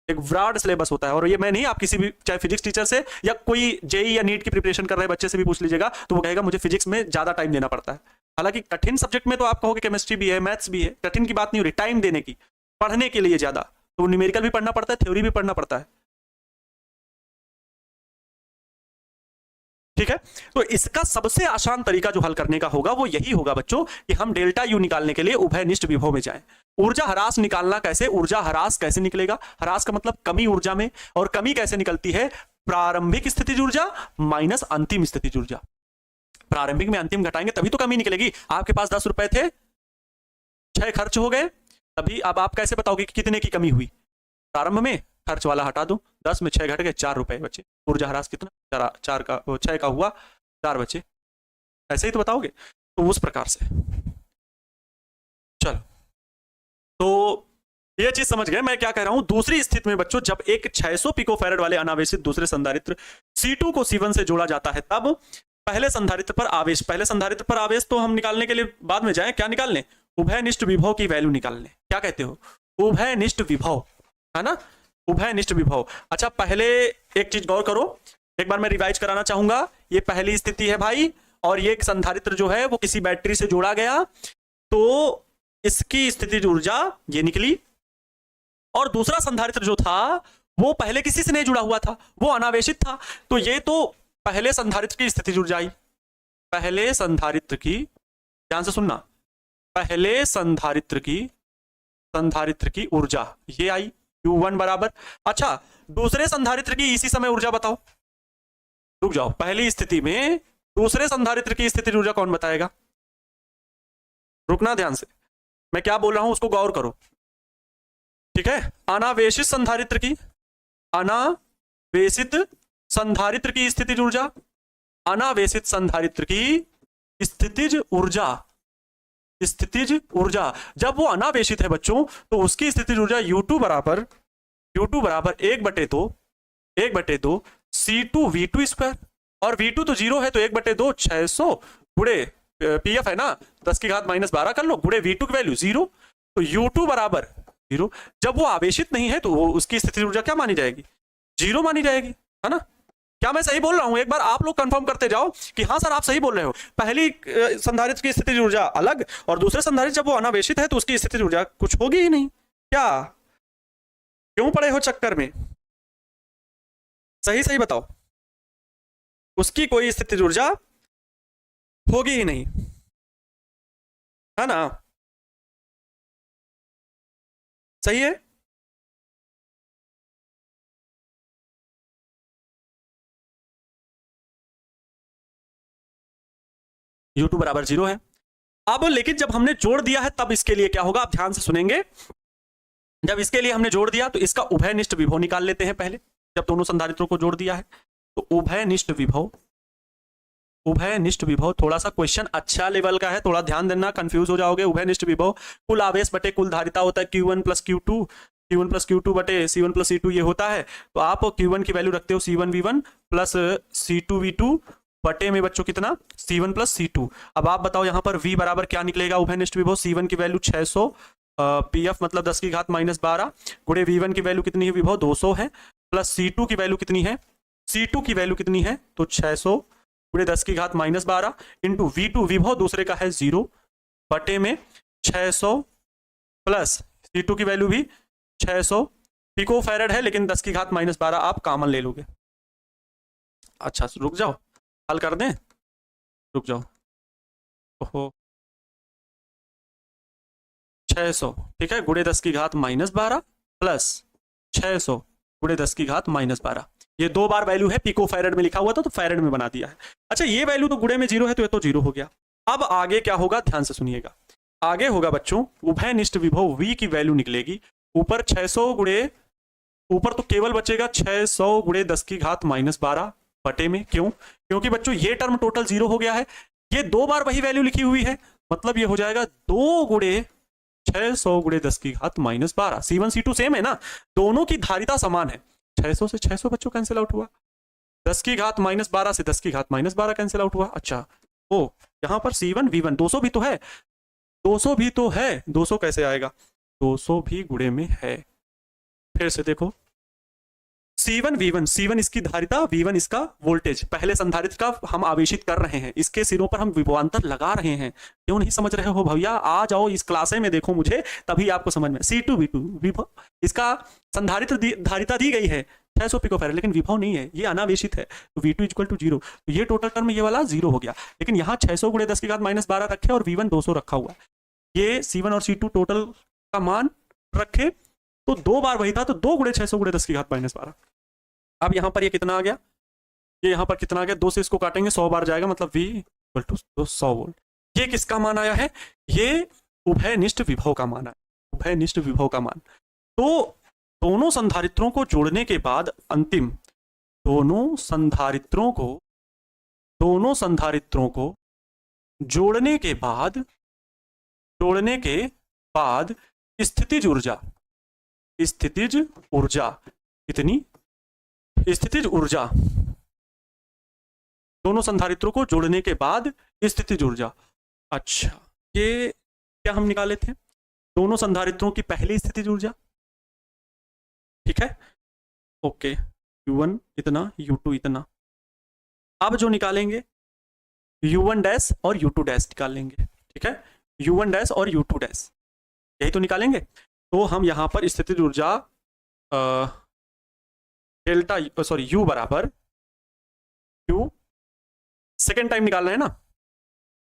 एक ब्रॉड सिलेबस होता है, और ये मैं नहीं, आप किसी भी चाहे फिजिक्स टीचर से या कोई जेई या नीट की प्रिपरेशन कर रहे बच्चे से भी पूछ लीजिएगा, तो वो कहेगा मुझे फिजिक्स में ज्यादा टाइम देना पड़ता है। हालांकि कठिन सब्जेक्ट में तो आप कहोगे केमिस्ट्री भी है, मैथ्स भी है, कठिन की बात नहीं हो रही, टाइम देने की, पढ़ने के लिए ज्यादा, तो न्यूमेरिकल भी पढ़ना पड़ता है, थ्योरी भी पढ़ना पड़ता है। ठीक है, तो इसका सबसे आसान तरीका जो हल करने का होगा वो यही होगा बच्चों कि हम डेल्टा U निकालने के लिए उभयनिष्ठ विभव में जाएं। ऊर्जा ह्रास निकालना कैसे, ऊर्जा ह्रास कैसे निकलेगा, ह्रास का मतलब कमी ऊर्जा में, और कमी कैसे निकलती है, प्रारंभिक स्थितिज ऊर्जा माइनस अंतिम स्थितिज ऊर्जा। प्रारंभिक में अंतिम घटाएंगे तभी तो कमी निकलेगी। आपके पास 10 रुपए थे, 6 खर्च हो गए, तभी अब आप कैसे बताओगे कि कितने की कमी हुई। प्रारंभ में खर्च वाला हटा दो, 10 में 6 घट गए, 4 रुपए बचे। ऊर्जा ह्रास कितना, 6 का हुआ, 4 बचे। ऐसे ही तो बताओगे। तो उस प्रकार से चलो, तो ये चीज समझ गए मैं क्या कह रहा हूं। दूसरी स्थिति में बच्चों, जब एक 600 पिकोफैरेड वाले अनावेशित दूसरे संधारित्र C2 को C1 से जोड़ा जाता है, तब पहले संधारित्र पर आवेश, पहले संधारित्र पर आवेश तो हम निकालने के लिए बाद में जाएं, क्या निकालने, उभयनिष्ठ विभव की वैल्यू निकालने। क्या कहते हो, उभयनिष्ठ विभव, है ना, उभयनिष्ठ विभव। अच्छा, पहले एक चीज गौर करो, एक बार मैं रिवाइज कराना चाहूंगा। ये पहली स्थिति है भाई, और ये संधारित्र जो है वो किसी बैटरी से जोड़ा गया, तो इसकी स्थितिज ऊर्जा ये निकली। और दूसरा संधारित्र जो था वो पहले किसी से नहीं जुड़ा हुआ था, वो अनावेशित था, तो ये तो पहले संधारित्र की स्थितिज ऊर्जा आई। पहले संधारित्र की, ध्यान से सुनना, पहले संधारित्र की ऊर्जा ये आई U1 बराबर। अच्छा, दूसरे संधारित्र की इसी समय ऊर्जा बताओ। रुक जाओ, पहली स्थिति में दूसरे संधारित्र की स्थितिज ऊर्जा कौन बताएगा, रुकना ध्यान से, मैं क्या बोल रहा हूं उसको गौर करो, ठीक है। अनावेशित संधारित्र की, अनावेशित संधारित्र की स्थितिज ऊर्जा, अनावेशित संधारित्र की स्थितिज ऊर्जा, स्थितिज ऊर्जा जब वो अनावेशित है बच्चों, तो उसकी स्थितिज ऊर्जा U2 बराबर 1/2 C2 V2 स्क्वायर, और V2 तो 0 है, तो 1/2 600 गुड़े PF है ना, 10 की घात -12 कर लो, गुड़े V2 की वैल्यू 0, तो U2 बराबर 0। जब वो आवेशित नहीं है तो वो उसकी स्थितिज ऊर्जा क्या मानी जाएगी, 0 मानी जाएगी, है ना। क्या मैं सही बोल रहा हूं, एक बार आप लोग कंफर्म करते जाओ कि हाँ सर आप सही बोल रहे हो। पहली संधारित्र की स्थितिज ऊर्जा अलग, और दूसरे संधारित्र जब वो अनावेशित है तो उसकी स्थितिज ऊर्जा कुछ होगी ही नहीं। क्या, क्यों पड़े हो चक्कर में, सही बताओ, उसकी कोई स्थितिज ऊर्जा होगी ही नहीं, है ना, सही है। U2 बराबर 0 है। अब लेकिन जब हमने जोड़ दिया है तब इसके लिए क्या होगा, आप ध्यान से सुनेंगे। जब इसके लिए हमने जोड़ दिया तो इसका उभयनिष्ठ विभव निकाल लेते हैं पहले। जब दोनों संधारित्रों को जोड़ दिया है तो उभयनिष्ठ विभव थोड़ा सा क्वेश्चन अच्छा लेवल का है, थोड़ा ध्यान देना, कंफ्यूज हो जाओगे। उभयनिष्ठ विभव कुल आवेश बटे कुल धारिता होता है Q1 प्लस Q2 बटे C1 प्लस C2 ये होता है। तो आप Q1 की वैल्यू रखते हो C1 V1 plus C2 V2 बटे में बच्चों कितना C1 प्लस C2। अब आप बताओ यहाँ पर V बराबर क्या निकलेगा, उभयनिष्ठ विभव C1 की वैल्यू 600 PF मतलब 10 की घात -12 गुणे V1 की वैल्यू कितनी है, विभव 200 है, प्लस C2 की वैल्यू कितनी है, तो 600 गुणे 10 की घात -12 इंटू V2, विभव दूसरे का है 0 बटे में 600 प्लस C2 की वैल्यू भी 600 पिकोफैरेड है, लेकिन 10 की घात -12 आप कॉमन ले लोगे। अच्छा रुक जाओ, हल कर दें, रुक जाओ। ओहो 600 ठीक है, गुणे 10 की घात -12 प्लस 600 गुणे 10 की घात -12, ये 2 बार वैल्यू है, पिकोफैरेड में लिखा हुआ था तो फैरेड में बना दिया है। अच्छा ये वैल्यू तो गुणे में 0 है तो ये तो 0 हो गया। अब आगे क्या होगा, ध्यान से सुनिएगा। आगे होगा बच्चों उभयनिष्ठ विभव V की वैल्यू निकलेगी, ऊपर 600 गुणे, ऊपर तो केवल बचेगा 600 गुणे 10 की घात -12 बटे में, क्यों, क्योंकि बच्चों ये टर्म टोटल 0 हो गया है, ये 2 बार वही वैल्यू लिखी हुई है, मतलब ये हो जाएगा 2 गुणे 600 गुणे 10 की घात -12। C1 C2 सेम है ना, दोनों की धारिता समान है। 600 से 600 बच्चों कैंसिल आउट हुआ, 10 की घात -12 से 10 की घात -12 कैंसिल आउट हुआ। अच्छा ओ यहाँ पर C1 V1 200 भी तो है, 200 भी तो है, 200 कैसे आएगा, 200 भी गुणे में है। फिर से देखो C1 V1, C1 इसकी धारिता, V1 इसका वोल्टेज, पहले संधारित्र का हम आवेशित कर रहे हैं, इसके सिरों पर हम विभवांतर लगा रहे हैं। क्यों नहीं समझ रहे हो भैया, आ जाओ इस क्लासे में देखो मुझे, तभी आपको समझ में। C2 V2 विभव, इसका संधारित्र धारिता दी गई है 600 पिकोफैरेड, लेकिन विभव नहीं है, ये अनावेशित है, तो V2 = 0, तो ये टोटल टर्म ये वाला 0 हो गया। लेकिन यहाँ 600 गुणे 10 की घात -12 रखे और V1 200 रखा हुआ है, ये C1 और C2 टोटल का मान रखे तो 2 बार वही था, तो 2 गुणे 600 गुणे 10 की घात -12। अब यहां पर ये कितना आ गया, ये यहां पर कितना आ गया, 2 से इसको काटेंगे 100 बार जाएगा, मतलब V इक्वल टू 100 वोल्ट। ये किसका मान आया है, ये उभयनिष्ठ विभव का मान है, उभयनिष्ठ विभव का मान। तो दोनों संधारित्रों को जोड़ने के बाद अंतिम, दोनों संधारित्रों को जोड़ने के बाद स्थितिज ऊर्जा कितनी, स्थितिज ऊर्जा, दोनों संधारित्रों को जोड़ने के बाद स्थितिज ऊर्जा। अच्छा, ये क्या हम निकाले थे, दोनों संधारित्रों की पहली स्थितिज ऊर्जा, ठीक है, ओके, U1 इतना, U2 इतना। अब जो निकालेंगे U1 डैश और U2 डैश निकाल लेंगे, ठीक है, U1 डैश और U2 डैश, यही तो निकालेंगे। तो हम यहां पर स्थितिज ऊर्जा डेल्टा, सॉरी, U बराबर Q, सेकेंड टाइम निकाल रहे हैं ना,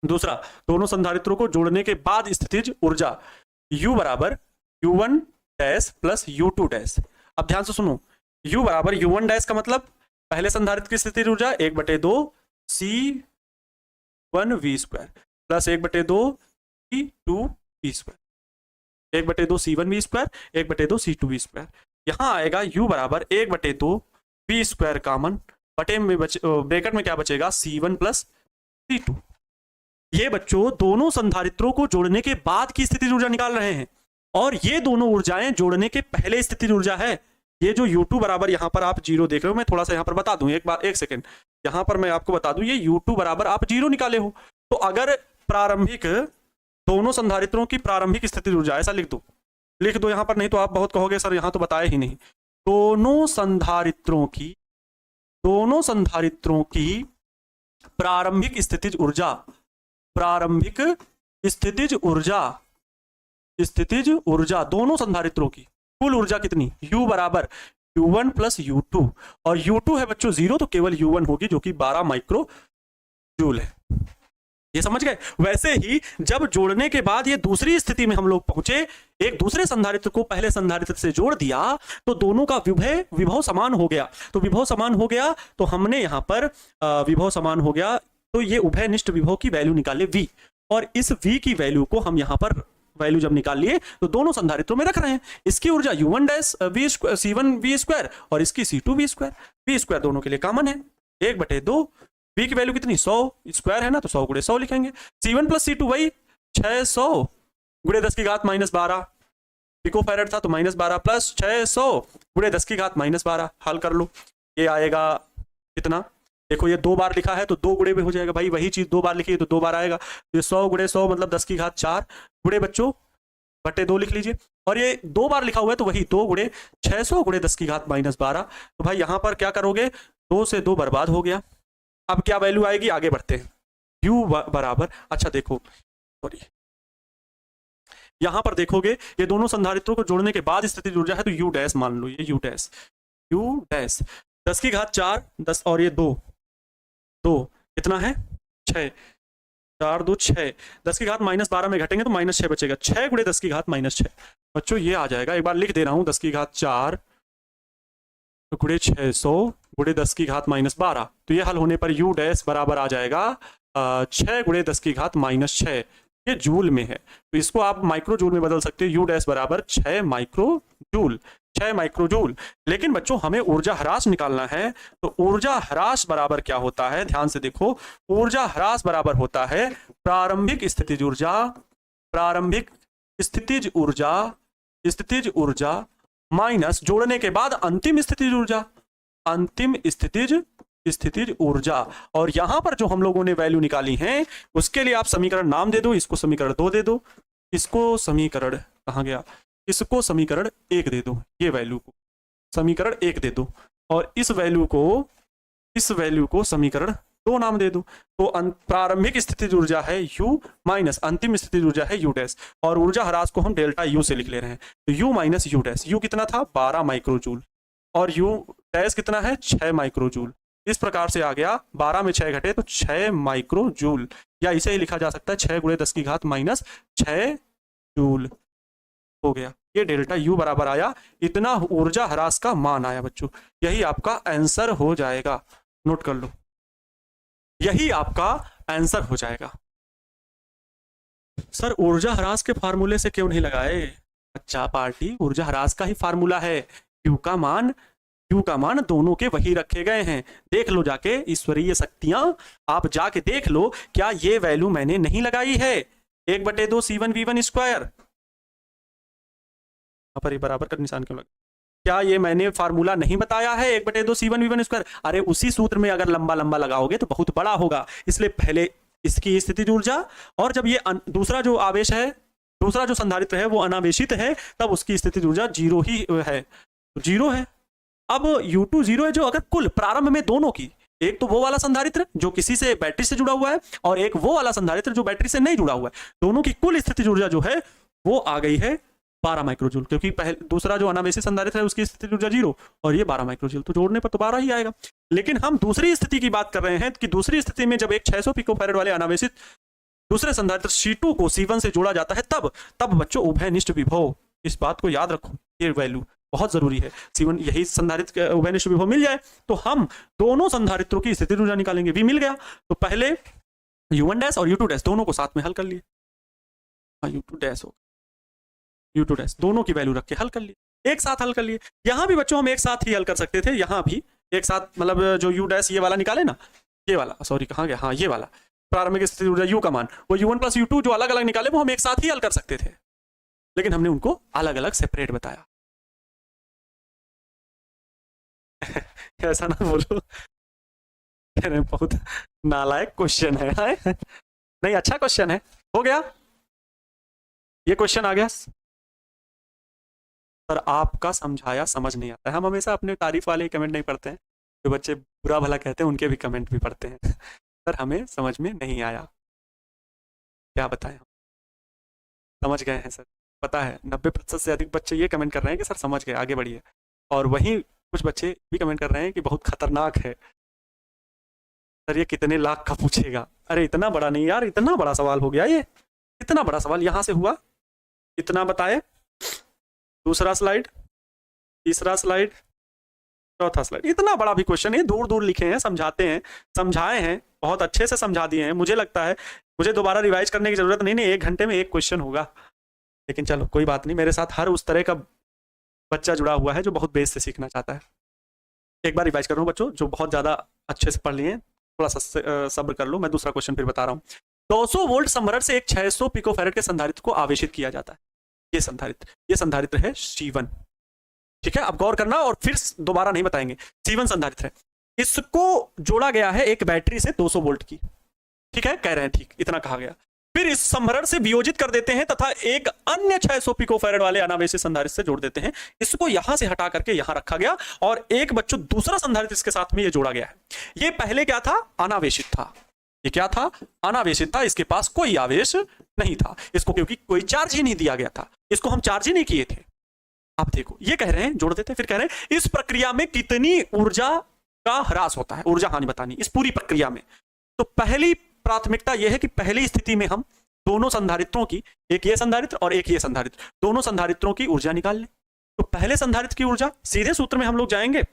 दूसरा, दोनों संधारित्रों को जोड़ने के बाद स्थितिज ऊर्जा U बराबर U1 dash plus U2 dash. अब ध्यान से सुनो, U बराबर U1 डैश का मतलब पहले संधारित्र की स्थितिज ऊर्जा 1/2 C1V² plus 1/2 C2V², 1/2 C1V², 1/2 C2V²। यहां आएगा U बराबर 1/2 V² कॉमन, बटे में ब्रैकेट में क्या बचेगा, C1 प्लस C2। ये बच्चों दोनों संधारित्रों को जोड़ने के बाद की स्थितिज ऊर्जा निकाल रहे हैं, और ये दोनों ऊर्जाएं जोड़ने के पहले स्थितिज ऊर्जा है। ये जो U2 बराबर, यहां पर आप 0 देख रहे हो, मैं थोड़ा सा यहां पर बता दूं, एक सेकंड, यहां पर मैं आपको बता दूं, ये U2 बराबर आप 0 निकाले हो, तो अगर प्रारंभिक, दोनों संधारित्रों की प्रारंभिक स्थितिज ऊर्जा, ऐसा लिख दो यहां पर, नहीं तो आप बहुत कहोगे सर यहां तो बताया ही नहीं। दोनों संधारित्रों की प्रारंभिक स्थितिज ऊर्जा दोनों संधारित्रों की कुल ऊर्जा कितनी, U बराबर U1 प्लस U2, और U2 है बच्चों 0, तो केवल U1 होगी जो कि 12 माइक्रो जूल है। ये समझ गए। वैसे ही जब जोड़ने के बाद ये दूसरी स्थिति में हम लोग पहुंचे, एक दूसरे संधारित्र को पहले संधारित्र से जोड़ दिया, तो दोनों का विभव समान हो गया। तो विभव समान हो गया, तो हमने यहां पर विभव समान हो गया, तो ये उभयनिष्ठ विभव की वैल्यू निकाले V, और इस V की वैल्यू को हम यहां पर वैल्यू जब निकाल लिए तो दोनों संधारित्रों में रख रहे हैं। इसकी ऊर्जा U1 डैश C1V² और इसकी C2V², V² दोनों के लिए कॉमन है, 1/2। V की वैल्यू कितनी, 100, स्क्वायर है ना, तो 100 गुणे 100 लिखेंगे। C1 प्लस C2 वही 600 गुणे 10 की घात -12, पिकोफैरेड था तो -12 प्लस 600 गुणे 10 की घात -12, हल कर लो, ये आएगा कितना, देखो ये 2 बार लिखा है तो 2 गुणे में हो जाएगा भाई, वही चीज 2 बार लिखी है तो 2 बार आएगा। तो 100 गुणे 100 मतलब 10 की घात 4 गुणे बच्चों बटे 2 लिख लीजिए, और ये 2 बार लिखा हुआ है तो वही 2 गुणे 600 गुणे 10 की घात -12। तो भाई यहां पर क्या करोगे, 2 से 2 बर्बाद हो गया। अब क्या वैल्यू आएगी, आगे बढ़ते हैं। U बराबर, अच्छा देखो, सॉरी, यहां पर देखोगे ये दोनों संधारित्रों को जोड़ने के बाद स्थितिज ऊर्जा है, तो U डैश मान लो, ये U डैश 10 की घात 4, 10 और ये 2 कितना है 6, 4 2 6, 10 की घात -12 में घटेंगे तो -6 बचेगा, 6 गुणे 10 की घात -6। बच्चों ये आ जाएगा, एक बार लिख दे रहा हूं, 10 की घात 4 गुणे 600 गुणे 10 की घात -12, तो ये हल होने पर U डैश बराबर आ जाएगा 6 गुणे 10 की घात -6, ये जूल में है, तो इसको आप माइक्रो जूल में बदल सकते हो। U डैश बराबर 6 माइक्रो जूल। लेकिन बच्चों हमें ऊर्जा ह्रास निकालना है, तो ऊर्जा ह्रास बराबर क्या होता है, ध्यान से देखो, ऊर्जा ह्रास बराबर होता है प्रारंभिक स्थितिज ऊर्जा माइनस जोड़ने के बाद अंतिम स्थितिज ऊर्जा। और यहां पर जो हम लोगों ने वैल्यू निकाली है उसके लिए आप समीकरण नाम दे दो, इसको समीकरण 2 दे दो, इसको समीकरण कहां गया, इसको समीकरण 1 दे दो, ये वैल्यू को समीकरण 1 दे दो, और इस वैल्यू को समीकरण 2 नाम दे दो। तो प्रारंभिक स्थितिज ऊर्जा है U माइनस अंतिम स्थितिज ऊर्जा है U डैश, और ऊर्जा ह्रास को हम डेल्टा U से लिख ले रहे हैं, तो U minus U dash, U कितना था 12 माइक्रो जूल, और U डैश कितना है 6 माइक्रो जूल। इस प्रकार से आ गया, 12 में 6 घटे तो 6 माइक्रो जूल, या इसे ही लिखा जा सकता है 6 गुणे 10 की घात -6 जूल हो गया, ये डेल्टा यू बराबर आया, इतना ऊर्जा ह्रास का मान आया बच्चों। यही आपका आंसर हो जाएगा, नोट कर लो, यही आपका आंसर हो जाएगा। सर ऊर्जा ह्रास के फार्मूले से क्यों नहीं लगाए? अच्छा पार्टी, ऊर्जा ह्रास का ही फार्मूला है, क्यू का मान दोनों के वही रखे गए हैं। देख लो जाके ईश्वरीय शक्तियां, आप जाके देख लो, क्या ये वैल्यू मैंने नहीं लगाई है? 1/2 C1V1 स्क्वायर, पर ये बराबर का निशान क्यों लगा? क्या ये मैंने फार्मूला नहीं बताया है 1/2 C1V1 स्क्वायर? अरे उसी सूत्र में अगर लंबा लंबा लगाओगे तो बहुत बड़ा होगा, इसलिए पहले इसकी स्थितिज ऊर्जा, और जब ये दूसरा जो आवेश है, दूसरा जो संधारित्र है वो अनावेशित है, तब उसकी स्थितिज ऊर्जा 0 ही है, 0 है। अब U2 0 है, जो अगर कुल प्रारंभ में दोनों की, एक तो वो वाला संधारित्र जो किसी से बैटरी से जुड़ा हुआ है, और एक वो वाला संधारित्र जो बैटरी से नहीं जुड़ा हुआ है, दोनों की कुल स्थितिज ऊर्जा जो है वो आ गई है 12 माइक्रोजूल, क्योंकि दूसरा जो अनावेशित संधारित्र है उसकी स्थितिज ऊर्जा 0 और ये 12 माइक्रोजूल, तो जोड़ने पर तो 12 ही आएगा। लेकिन हम दूसरी स्थिति की बात कर रहे हैं कि दूसरी स्थिति में जब एक 600 पिकोफैरेड वाले अनावेशित दूसरे संधारित्र C2 को C1 से जोड़ा जाता है, तब बच्चों उभयनिष्ठ विभव, इस बात को याद रखो, ये वैल्यू बहुत जरूरी है। C1 यही संधारित्र उभयनिष्ठ विभव मिल जाए तो हम दोनों संधारित्रों की स्थितिज ऊर्जा निकालेंगे। V मिल गया तो पहले U1 डैश और U2 डैश दोनों को साथ में हल कर लिए, U2 डैश हो, U2 डैश दोनों की वैल्यू रख के हल कर लिए, एक साथ हल कर लिए। यहां भी बच्चों हम एक साथ ही हल कर सकते थे, यहां भी एक साथ, मतलब जो U डैश ये वाला निकाले ना, ये वाला, सॉरी कहां गया, हाँ ये वाला प्रारंभिक स्थिति ऊर्जा U का मान, वो U1 प्लस U2 जो अलग अलग निकाले वो हम एक साथ ही हल कर सकते थे, लेकिन हमने उनको अलग अलग सेपरेट बताया। ऐसा ना बोलो, बहुत नालायक क्वेश्चन है। नहीं अच्छा क्वेश्चन है, हो गया ये क्वेश्चन आ गया। सर आपका समझाया समझ नहीं आता है। हम हमेशा अपने तारीफ वाले कमेंट नहीं पढ़ते हैं, जो बच्चे बुरा भला कहते हैं उनके भी कमेंट भी पढ़ते हैं। सर हमें समझ में नहीं आया, क्या बताएं, समझ गए हैं सर, पता है 90% से अधिक बच्चे ये कमेंट कर रहे हैं कि सर समझ गए आगे बढ़िए, और वहीं कुछ बच्चे भी कमेंट कर रहे हैं कि बहुत खतरनाक है सर, ये कितने लाख का पूछेगा। अरे इतना बड़ा नहीं यार, इतना बड़ा सवाल हो गया, ये इतना बड़ा सवाल यहाँ से हुआ, इतना बताए, दूसरा स्लाइड, तीसरा स्लाइड, चौथा स्लाइड, इतना बड़ा भी क्वेश्चन है, दूर दूर लिखे हैं, समझाते हैं, समझाए हैं, बहुत अच्छे से समझा दिए हैं। मुझे लगता है मुझे दोबारा रिवाइज करने की जरूरत नहीं, 1 घंटे में एक क्वेश्चन होगा, लेकिन चलो कोई बात नहीं, मेरे साथ हर उस तरह का बच्चा जुड़ा हुआ है जो बहुत बेस से सीखना चाहता है। एक बार रिवाइज कर रहा हूँ बच्चों, जो बहुत ज्यादा अच्छे से पढ़ लिए, थोड़ा सा सब्र कर लो, मैं दूसरा क्वेश्चन फिर बता रहा हूँ। 200 वोल्ट संभरक से एक 600 पिकोफैरेड के संधारित्र को आवेशित किया जाता है, ये संधारित्र है C1, ठीक है, अब गौर करना और फिर दोबारा नहीं बताएंगे। C1 संधारित्र है, इसको जोड़ा गया है एक बैटरी से 200 वोल्ट की, ठीक है, कह रहे हैं ठीक, इतना कहा गया। फिर इस संभरण से वियोजित कर देते हैं तथा एक अन्य 600 पिकोफैरेड वाले अनावेशित संधारित्र से जोड़ देते हैं। इसको यहां से हटा करके यहां रखा गया और एक बच्चों दूसरा संधारित्र इसके साथ में ये जोड़ा गया है। ये पहले क्या था, अनावेशित था, ये क्या था, अनावेशित था, इसके पास कोई आवेश नहीं था, इसको क्योंकि कोई चार्ज ही नहीं दिया गया था, इसको हम चार्ज ही नहीं किए थे। आप देखो ये कह रहे हैं जोड़ देते हैं, फिर कह रहे हैं इस प्रक्रिया में कितनी ऊर्जा का ह्रास होता है, ऊर्जा हानि बतानी इस पूरी प्रक्रिया में। तो पहली प्राथमिकता यह है कि पहली स्थिति में हम दोनों संधारित्रों की, एक ये संधारित्र और एक ये संधारित्र, दोनों संधारित्रों की ऊर्जा निकाल लें। तो पहले संधारित्र की ऊर्जा सीधे सूत्र में हम लोग जाएंगे,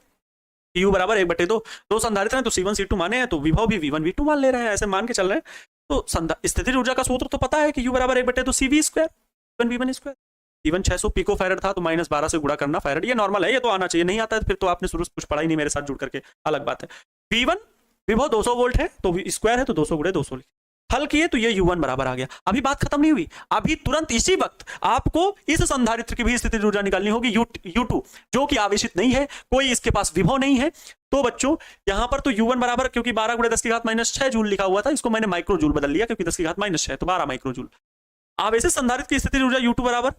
U बराबर 1/2, दो संधारित्र हैं तो C1 C2 माने हैं, तो विभव भी V1 V2 मान ले रहे हैं, ऐसे मान के चल रहे हैं। तो स्थितिज ऊर्जा का सूत्र तो पता है कि U बराबर 1/2 CV square V1 square. Even 600 pico farad था तो -12 से गुणा करना फैरेड, ये नॉर्मल है, ये तो आना चाहिए, नहीं आता है फिर तो आपने शुरू से कुछ पढ़ा ही नहीं मेरे साथ जुड़ करके, अलग बात है। V1 विभव 200 वोल्ट है तो स्क्वायर है तो 200 गुणे 200 हल किए तो ये U1 बराबर आ गया। अभी बात खत्म नहीं हुई, अभी तुरंत इसी वक्त आपको इस संधारित्र की भी स्थितिज ऊर्जा निकालनी होगी U2, जो कि आवेशित नहीं है, कोई इसके पास विभव नहीं है। तो बच्चों यहां पर तो U1 बराबर, क्योंकि 12 गुणे 10 की घात -6 जूल लिखा हुआ था, इसको मैंने माइक्रो जूल बदल लिया क्योंकि 10 की घात -6 तो 12 माइक्रो जूल। आवेशित संधारित्र की स्थितिज ऊर्जा U2 बराबर,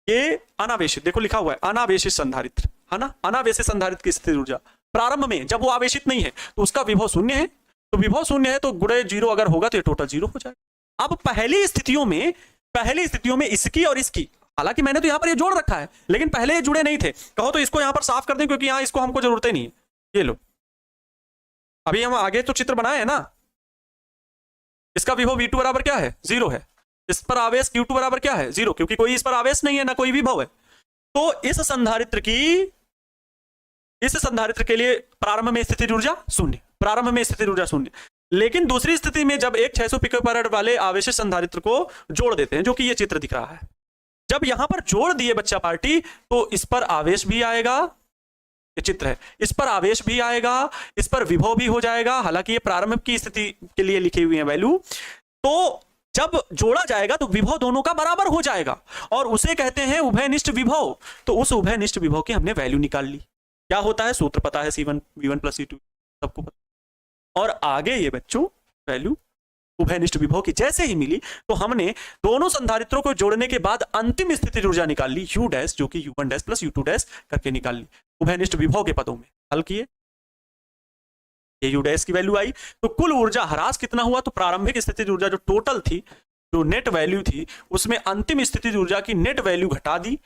ये अनावेशित, देखो लिखा हुआ है अनावेशित संधारित्र, है ना, अनावेशित संधारित्र की स्थितिज ऊर्जा प्रारंभ में जब वो आवेशित नहीं है तो उसका विभव 0 है, तो विभव 0 है तो गुणे 0 अगर होगा तो ये टोटल 0 हो जाएगा। अब पहली स्थितियों में इसकी और इसकी, हालांकि मैंने तो यहां पर ये जोड़ रखा है लेकिन पहले ये जुड़े नहीं थे, कहो तो इसको यहां पर साफ कर दें क्योंकि यहां इसको हमको जरूरत ही नहीं है। ये लो, अभी हम आगे तो चित्र बनाए हैं ना, इसका विभव V2 बराबर क्या है, 0 है, इस पर आवेश Q2 बराबर क्या है 0, क्योंकि कोई इस पर आवेश नहीं है, ना कोई विभव है। तो इस संधारित्र के लिए प्रारंभ में स्थितिज ऊर्जा शून्य, प्रारंभ में स्थितिज ऊर्जा शून्य। लेकिन दूसरी स्थिति में जब एक 600 पिकोफैराड वाले आवेशित संधारित्र को जोड़ देते हैं, जो कि ये चित्र दिख रहा है, जब यहां पर जोड़ दिए बच्चा पार्टी, तो इस पर आवेश भी आएगा, ये चित्र है, इस पर आवेश भी आएगा, इस पर विभव भी हो जाएगा। हालांकि ये प्रारंभ की स्थिति के लिए लिखी हुई है वैल्यू। तो जब जोड़ा जाएगा तो विभव दोनों का बराबर हो जाएगा, और उसे कहते हैं उभयनिष्ठ विभव। तो उस उभयनिष्ठ विभव की हमने वैल्यू निकाल ली। क्या होता है, सूत्र पता है, C1 V1 + C2 सबको पता। और आगे ये बच्चों वैल्यू उभयनिष्ठ विभव की जैसे ही मिली, तो हमने दोनों संधारित्रों को जोड़ने के बाद अंतिम स्थितिज ऊर्जा निकाल ली, U डैश, जो कि U1 डैश + U2 डैश करके निकाल ली, उभयनिष्ठ विभव के पदों में हल किए, ये U डैश की वैल्यू आई। तो कुल ऊर्जा ह्रास कितना हुआ, तो प्रारंभिक स्थितिज ऊर्जा जो टोटल थी, जो नेट वैल्यू थी, उसमें अंतिम स्थितिज ऊर्जा की नेट वैल्यू घटा दी,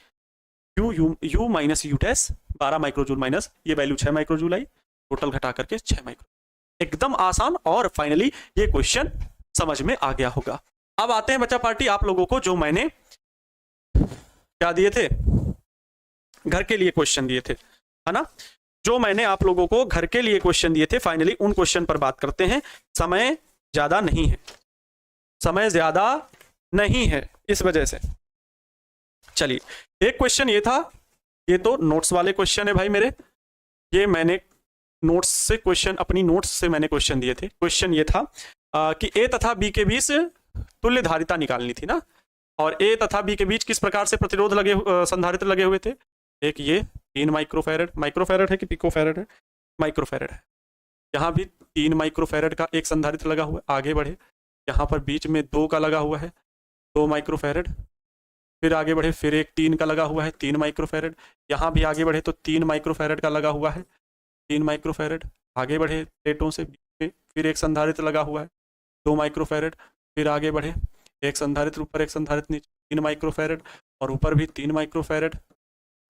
U minus U dash 12 माइक्रोजूल minus ये वैल्यू 6 माइक्रोजूल आई, टोटल घटा करके 6 माइक्रो। एकदम आसान, और फाइनली ये क्वेश्चन समझ में आ गया होगा। अब आते हैं बच्चा पार्टी आप लोगों को जो मैंने क्या दिए थे, घर के लिए क्वेश्चन दिए थे, है ना, जो मैंने आप लोगों को घर के लिए क्वेश्चन दिए थे। फाइनली उन क्वेश्चन पर बात करते हैं। समय ज्यादा नहीं है, समय ज्यादा नहीं है, इस वजह से चलिए एक क्वेश्चन ये था, ये तो नोट्स वाले क्वेश्चन है भाई मेरे, ये मैंने नोट्स से क्वेश्चन, अपनी नोट्स से मैंने क्वेश्चन दिए थे। क्वेश्चन ये था कि A तथा B के बीच तुल्य धारिता निकालनी थी ना, और A तथा B के बीच किस प्रकार से प्रतिरोध लगे, संधारित्र लगे हुए थे। एक ये 3 माइक्रोफैरड, माइक्रोफैरड है कि पिकोफैरड है, माइक्रोफैरड है। यहाँ भी 3 माइक्रोफैरड का एक संधारित्र लगा हुआ है, आगे बढ़े, यहाँ पर बीच में 2 का लगा हुआ है, 2 माइक्रोफैरड, फिर आगे बढ़े, फिर एक 3 का लगा हुआ है, 3 माइक्रोफैरड, यहाँ भी आगे बढ़े तो 3 माइक्रोफैरड का लगा हुआ है, 3 माइक्रोफैरड, आगे बढ़े प्लेटों से फिर एक संधारित्र लगा हुआ है 2 माइक्रोफैरड, फिर आगे बढ़े एक संधारित्र ऊपर, एक संधारित्र नीचे, 3 माइक्रोफैरड, और ऊपर भी 3 माइक्रोफैरड,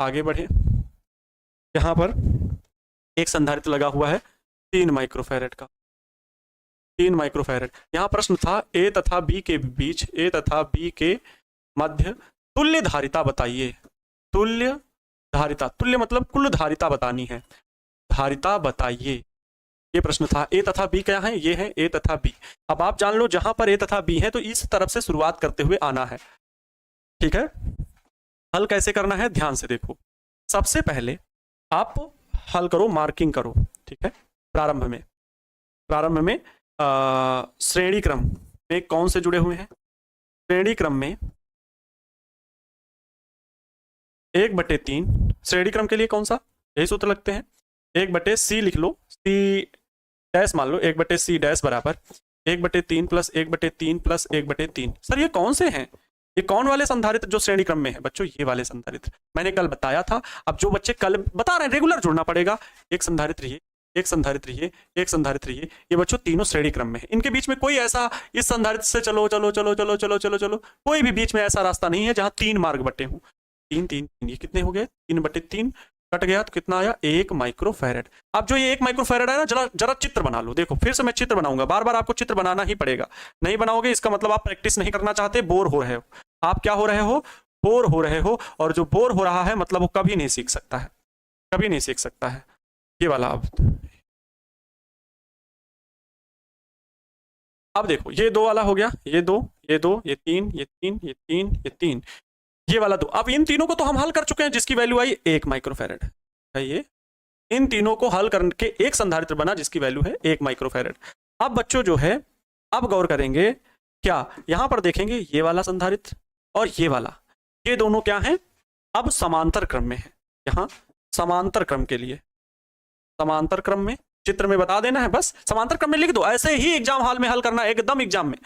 आगे बढ़े, यहाँ पर एक संधारित्र लगा हुआ है 3 माइक्रोफैरड का, 3 माइक्रोफैरड। यहाँ प्रश्न था A तथा B के बीच, A तथा B के मध्य तुल्य धारिता बताइए। तुल्य धारिता, तुल्य मतलब कुल धारिता बतानी है, धारिता बताइए, ये प्रश्न था। A तथा B क्या है, ये है A तथा B। अब आप जान लो जहां पर A तथा B है तो इस तरफ से शुरुआत करते हुए आना है, ठीक है। हल कैसे करना है, ध्यान से देखो। सबसे पहले आप हल करो, मार्किंग करो, ठीक है। प्रारंभ में श्रेणी क्रम में कौन से जुड़े हुए हैं, श्रेणी क्रम में 1/3, श्रेणी क्रम के लिए कौन सा, यही सूत्र लगते हैं, 1/C लिख लो, C डैश मान लो, 1/C डैश बराबर 1/3 + 1/3 + 1/3। सर ये कौन से हैं, ये कौन वाले संधारित्र जो श्रेणी क्रम में है बच्चों, ये वाले संधारित्र मैंने कल बताया था। अब जो बच्चे कल बता रहे हैं रेगुलर जुड़ना पड़ेगा, एक संधारित्र ये, एक संधारित्र ये, एक संधारित्र ये बच्चों तीनों श्रेणी क्रम में है। इनके बीच में कोई ऐसा इस संधारित्र से चलो चलो चलो चलो चलो चलो चलो कोई भी बीच में ऐसा रास्ता नहीं है जहां 3 मार्ग बटे हों। 3 3 3 ये कितने हो गए, 3/3 कट गया तो कितना आया, 1 माइक्रोफैरड। अब जो ये 1 माइक्रोफैरड है ना, जरा चित्र बना लो। देखो फिर से मैं चित्र बनाऊंगा, बार बार आपको चित्र बनाना ही पड़ेगा, नहीं बनाओगे इसका मतलब आप प्रैक्टिस नहीं करना चाहते, बोर हो रहे हो। आप क्या हो रहे हो, बोर हो रहे हो, और जो बोर हो रहा है मतलब वो कभी नहीं सीख सकता है, कभी नहीं सीख सकता है। ये वाला अब देखो, ये 2 वाला हो गया, ये 2 ये 2 ये 3 ये 3 ये 3 ये 3, ये वाला 2। अब इन तीनों को तो हम हल कर चुके हैं जिसकी वैल्यू आई 1 माइक्रोफैरड है। ये इन तीनों को हल करके एक संधारित्र बना जिसकी वैल्यू है 1 माइक्रोफैरड। अब बच्चों जो है, अब गौर करेंगे क्या, यहां पर देखेंगे ये वाला संधारित्र और ये वाला, ये दोनों क्या हैं, अब समांतर क्रम में है। यहाँ समांतर क्रम के लिए, समांतर क्रम में चित्र में बता देना है, बस समांतर क्रम में लिख दो, ऐसे ही एग्जाम हॉल में हल करना है, एकदम एग्जाम में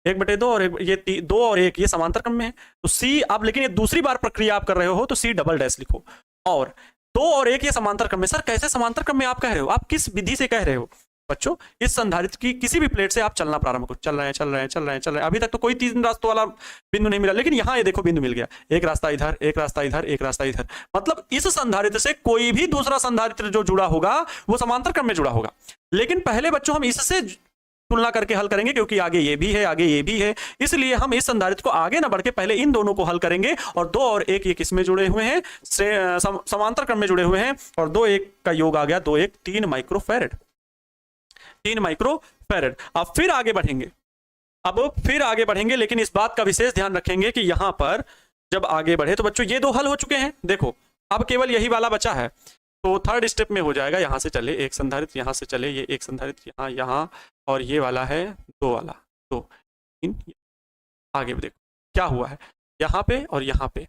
1/2 और ये 2 और 1 ये समांतर क्रम में है। तो C आप, लेकिन ये दूसरी बार प्रक्रिया आप कर रहे हो तो C डबल डैश लिखो, और 2 और 1 ये समांतर क्रम में। सर कैसे समांतर क्रम में आप कह रहे हो, आप किस विधि से कह रहे हो बच्चों, इस संधारित्र की किसी भी प्लेट से आप चलना प्रारंभ करो, चल रहे हैं, अभी तक तो कोई 3 रास्तों वाला बिंदु नहीं मिला, लेकिन यहाँ ये देखो बिंदु मिल गया, एक रास्ता इधर, एक रास्ता इधर, एक रास्ता इधर, मतलब इस संधारित्र से कोई भी दूसरा संधारित्र जो जुड़ा होगा वो समांतर क्रम में जुड़ा होगा। लेकिन पहले बच्चों हम इससे तुलना करके हल करेंगे, क्योंकि आगे ये भी है, आगे ये भी है, इसलिए हम इस संधारित्र को आगे ना बढ़ के पहले इन दोनों को हल करेंगे। और 2 और 1 ये किसमें जुड़े हुए हैं, समांतर क्रम में जुड़े हुए हैं, और 2 1 का योग आ गया 2 1 3 माइक्रोफैरड, 3 माइक्रोफैरड। अब फिर आगे बढ़ेंगे, लेकिन इस बात का विशेष ध्यान रखेंगे कि यहां पर जब आगे बढ़े तो बच्चों ये 2 हल हो चुके हैं, देखो अब केवल यही वाला बचा है। तो थर्ड स्टेप में हो जाएगा, यहां से चले एक संधारित्र, यहां से चले ये एक संधारित्र, यहां और ये वाला है 2 वाला, 2 3। आगे देखो क्या हुआ है, यहाँ पे और यहाँ पे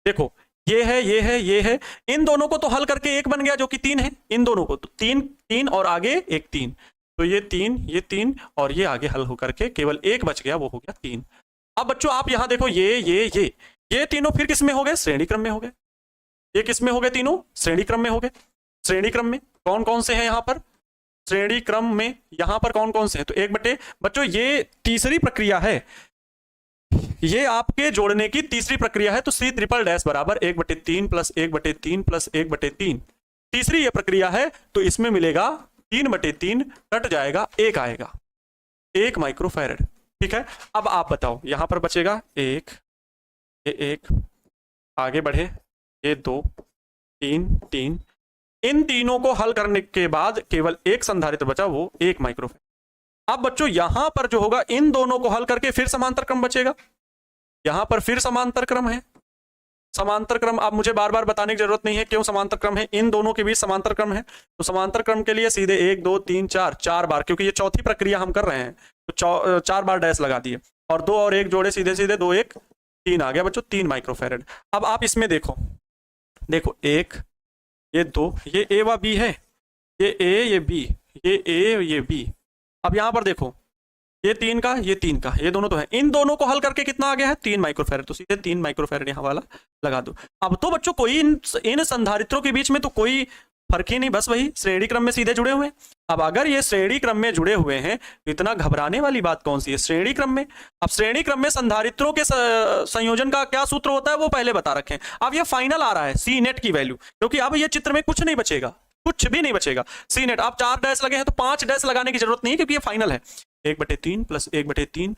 देखो ये है, ये है, ये है, इन दोनों को तो हल करके 1 बन गया जो कि 3 है, इन दोनों को तो 3 3 और आगे एक 3, तो ये 3 और ये आगे हल होकर के केवल 1 बच गया, वो हो गया 3। अब बच्चों आप यहां देखो ये तीनों फिर किस में हो गए, श्रेणी क्रम में हो गए। ये किस में हो गए, तीनों श्रेणी क्रम में हो गए। श्रेणी क्रम में कौन कौन से हैं यहाँ पर, श्रेणी क्रम में यहाँ पर कौन कौन से हैं, तो 1 बटे, बच्चों ये तीसरी प्रक्रिया है, ये आपके जोड़ने की तीसरी प्रक्रिया है। तो C ट्रिपल डैश बराबर 1/3 प्लस 1/3 प्लस 1/3, तीसरी ये प्रक्रिया है। तो इसमें मिलेगा 3/3, कट जाएगा 1 आएगा, 1 माइक्रोफैरड। ठीक है, अब आप बताओ यहां पर बचेगा 1, ये 1, आगे बढ़े ये 2 3 3, इन तीनों को हल करने के बाद केवल एक संधारित्र बचा, वो 1 माइक्रोफैरड। अब बच्चों यहां पर जो होगा, इन दोनों को हल करके फिर समांतर क्रम बचेगा, यहां पर फिर समांतर क्रम है। समांतर क्रम अब मुझे बार बार बताने की जरूरत नहीं है क्यों समांतर क्रम है, इन दोनों के बीच समांतर क्रम है। तो समांतर क्रम के लिए सीधे 1 2 3 4 4 बार, क्योंकि ये चौथी प्रक्रिया हम कर रहे हैं तो 4 बार डैश लगा दिए, और 2 और 1 जोड़े, सीधे सीधे 2 1 3 आ गया बच्चों, 3 माइक्रोफैरड। अब आप इसमें देखो 1 ये 2, ये ए व बी है, ये ए ये बी, ये ए ये बी। अब यहां पर देखो ये 3 का, ये 3 का, ये दोनों तो है, इन दोनों को हल करके कितना आ गया है, 3 माइक्रोफैरड। तो सीधे 3 माइक्रोफैरड यहाँ वाला लगा दो। अब तो बच्चों कोई इन संधारित्रों के बीच में तो कोई फर्क ही नहीं, बस वही श्रेणी क्रम में सीधे जुड़े हुए हैं। अब अगर ये श्रेणी क्रम में जुड़े हुए हैं तो इतना घबराने वाली बात कौन सी है, श्रेणी क्रम में। अब श्रेणी क्रम में संधारित्रों के संयोजन का क्या सूत्र होता है वो पहले बता रखे हैं। अब ये फाइनल आ रहा है सी नेट की वैल्यू, क्योंकि अब ये चित्र में कुछ नहीं बचेगा, कुछ भी नहीं बचेगा। सी नेट आप 4 डैश लगे हैं तो 5 डैश लगाने की जरूरत नहीं है, क्योंकि ये फाइनल है। 1/3 प्लस 1/3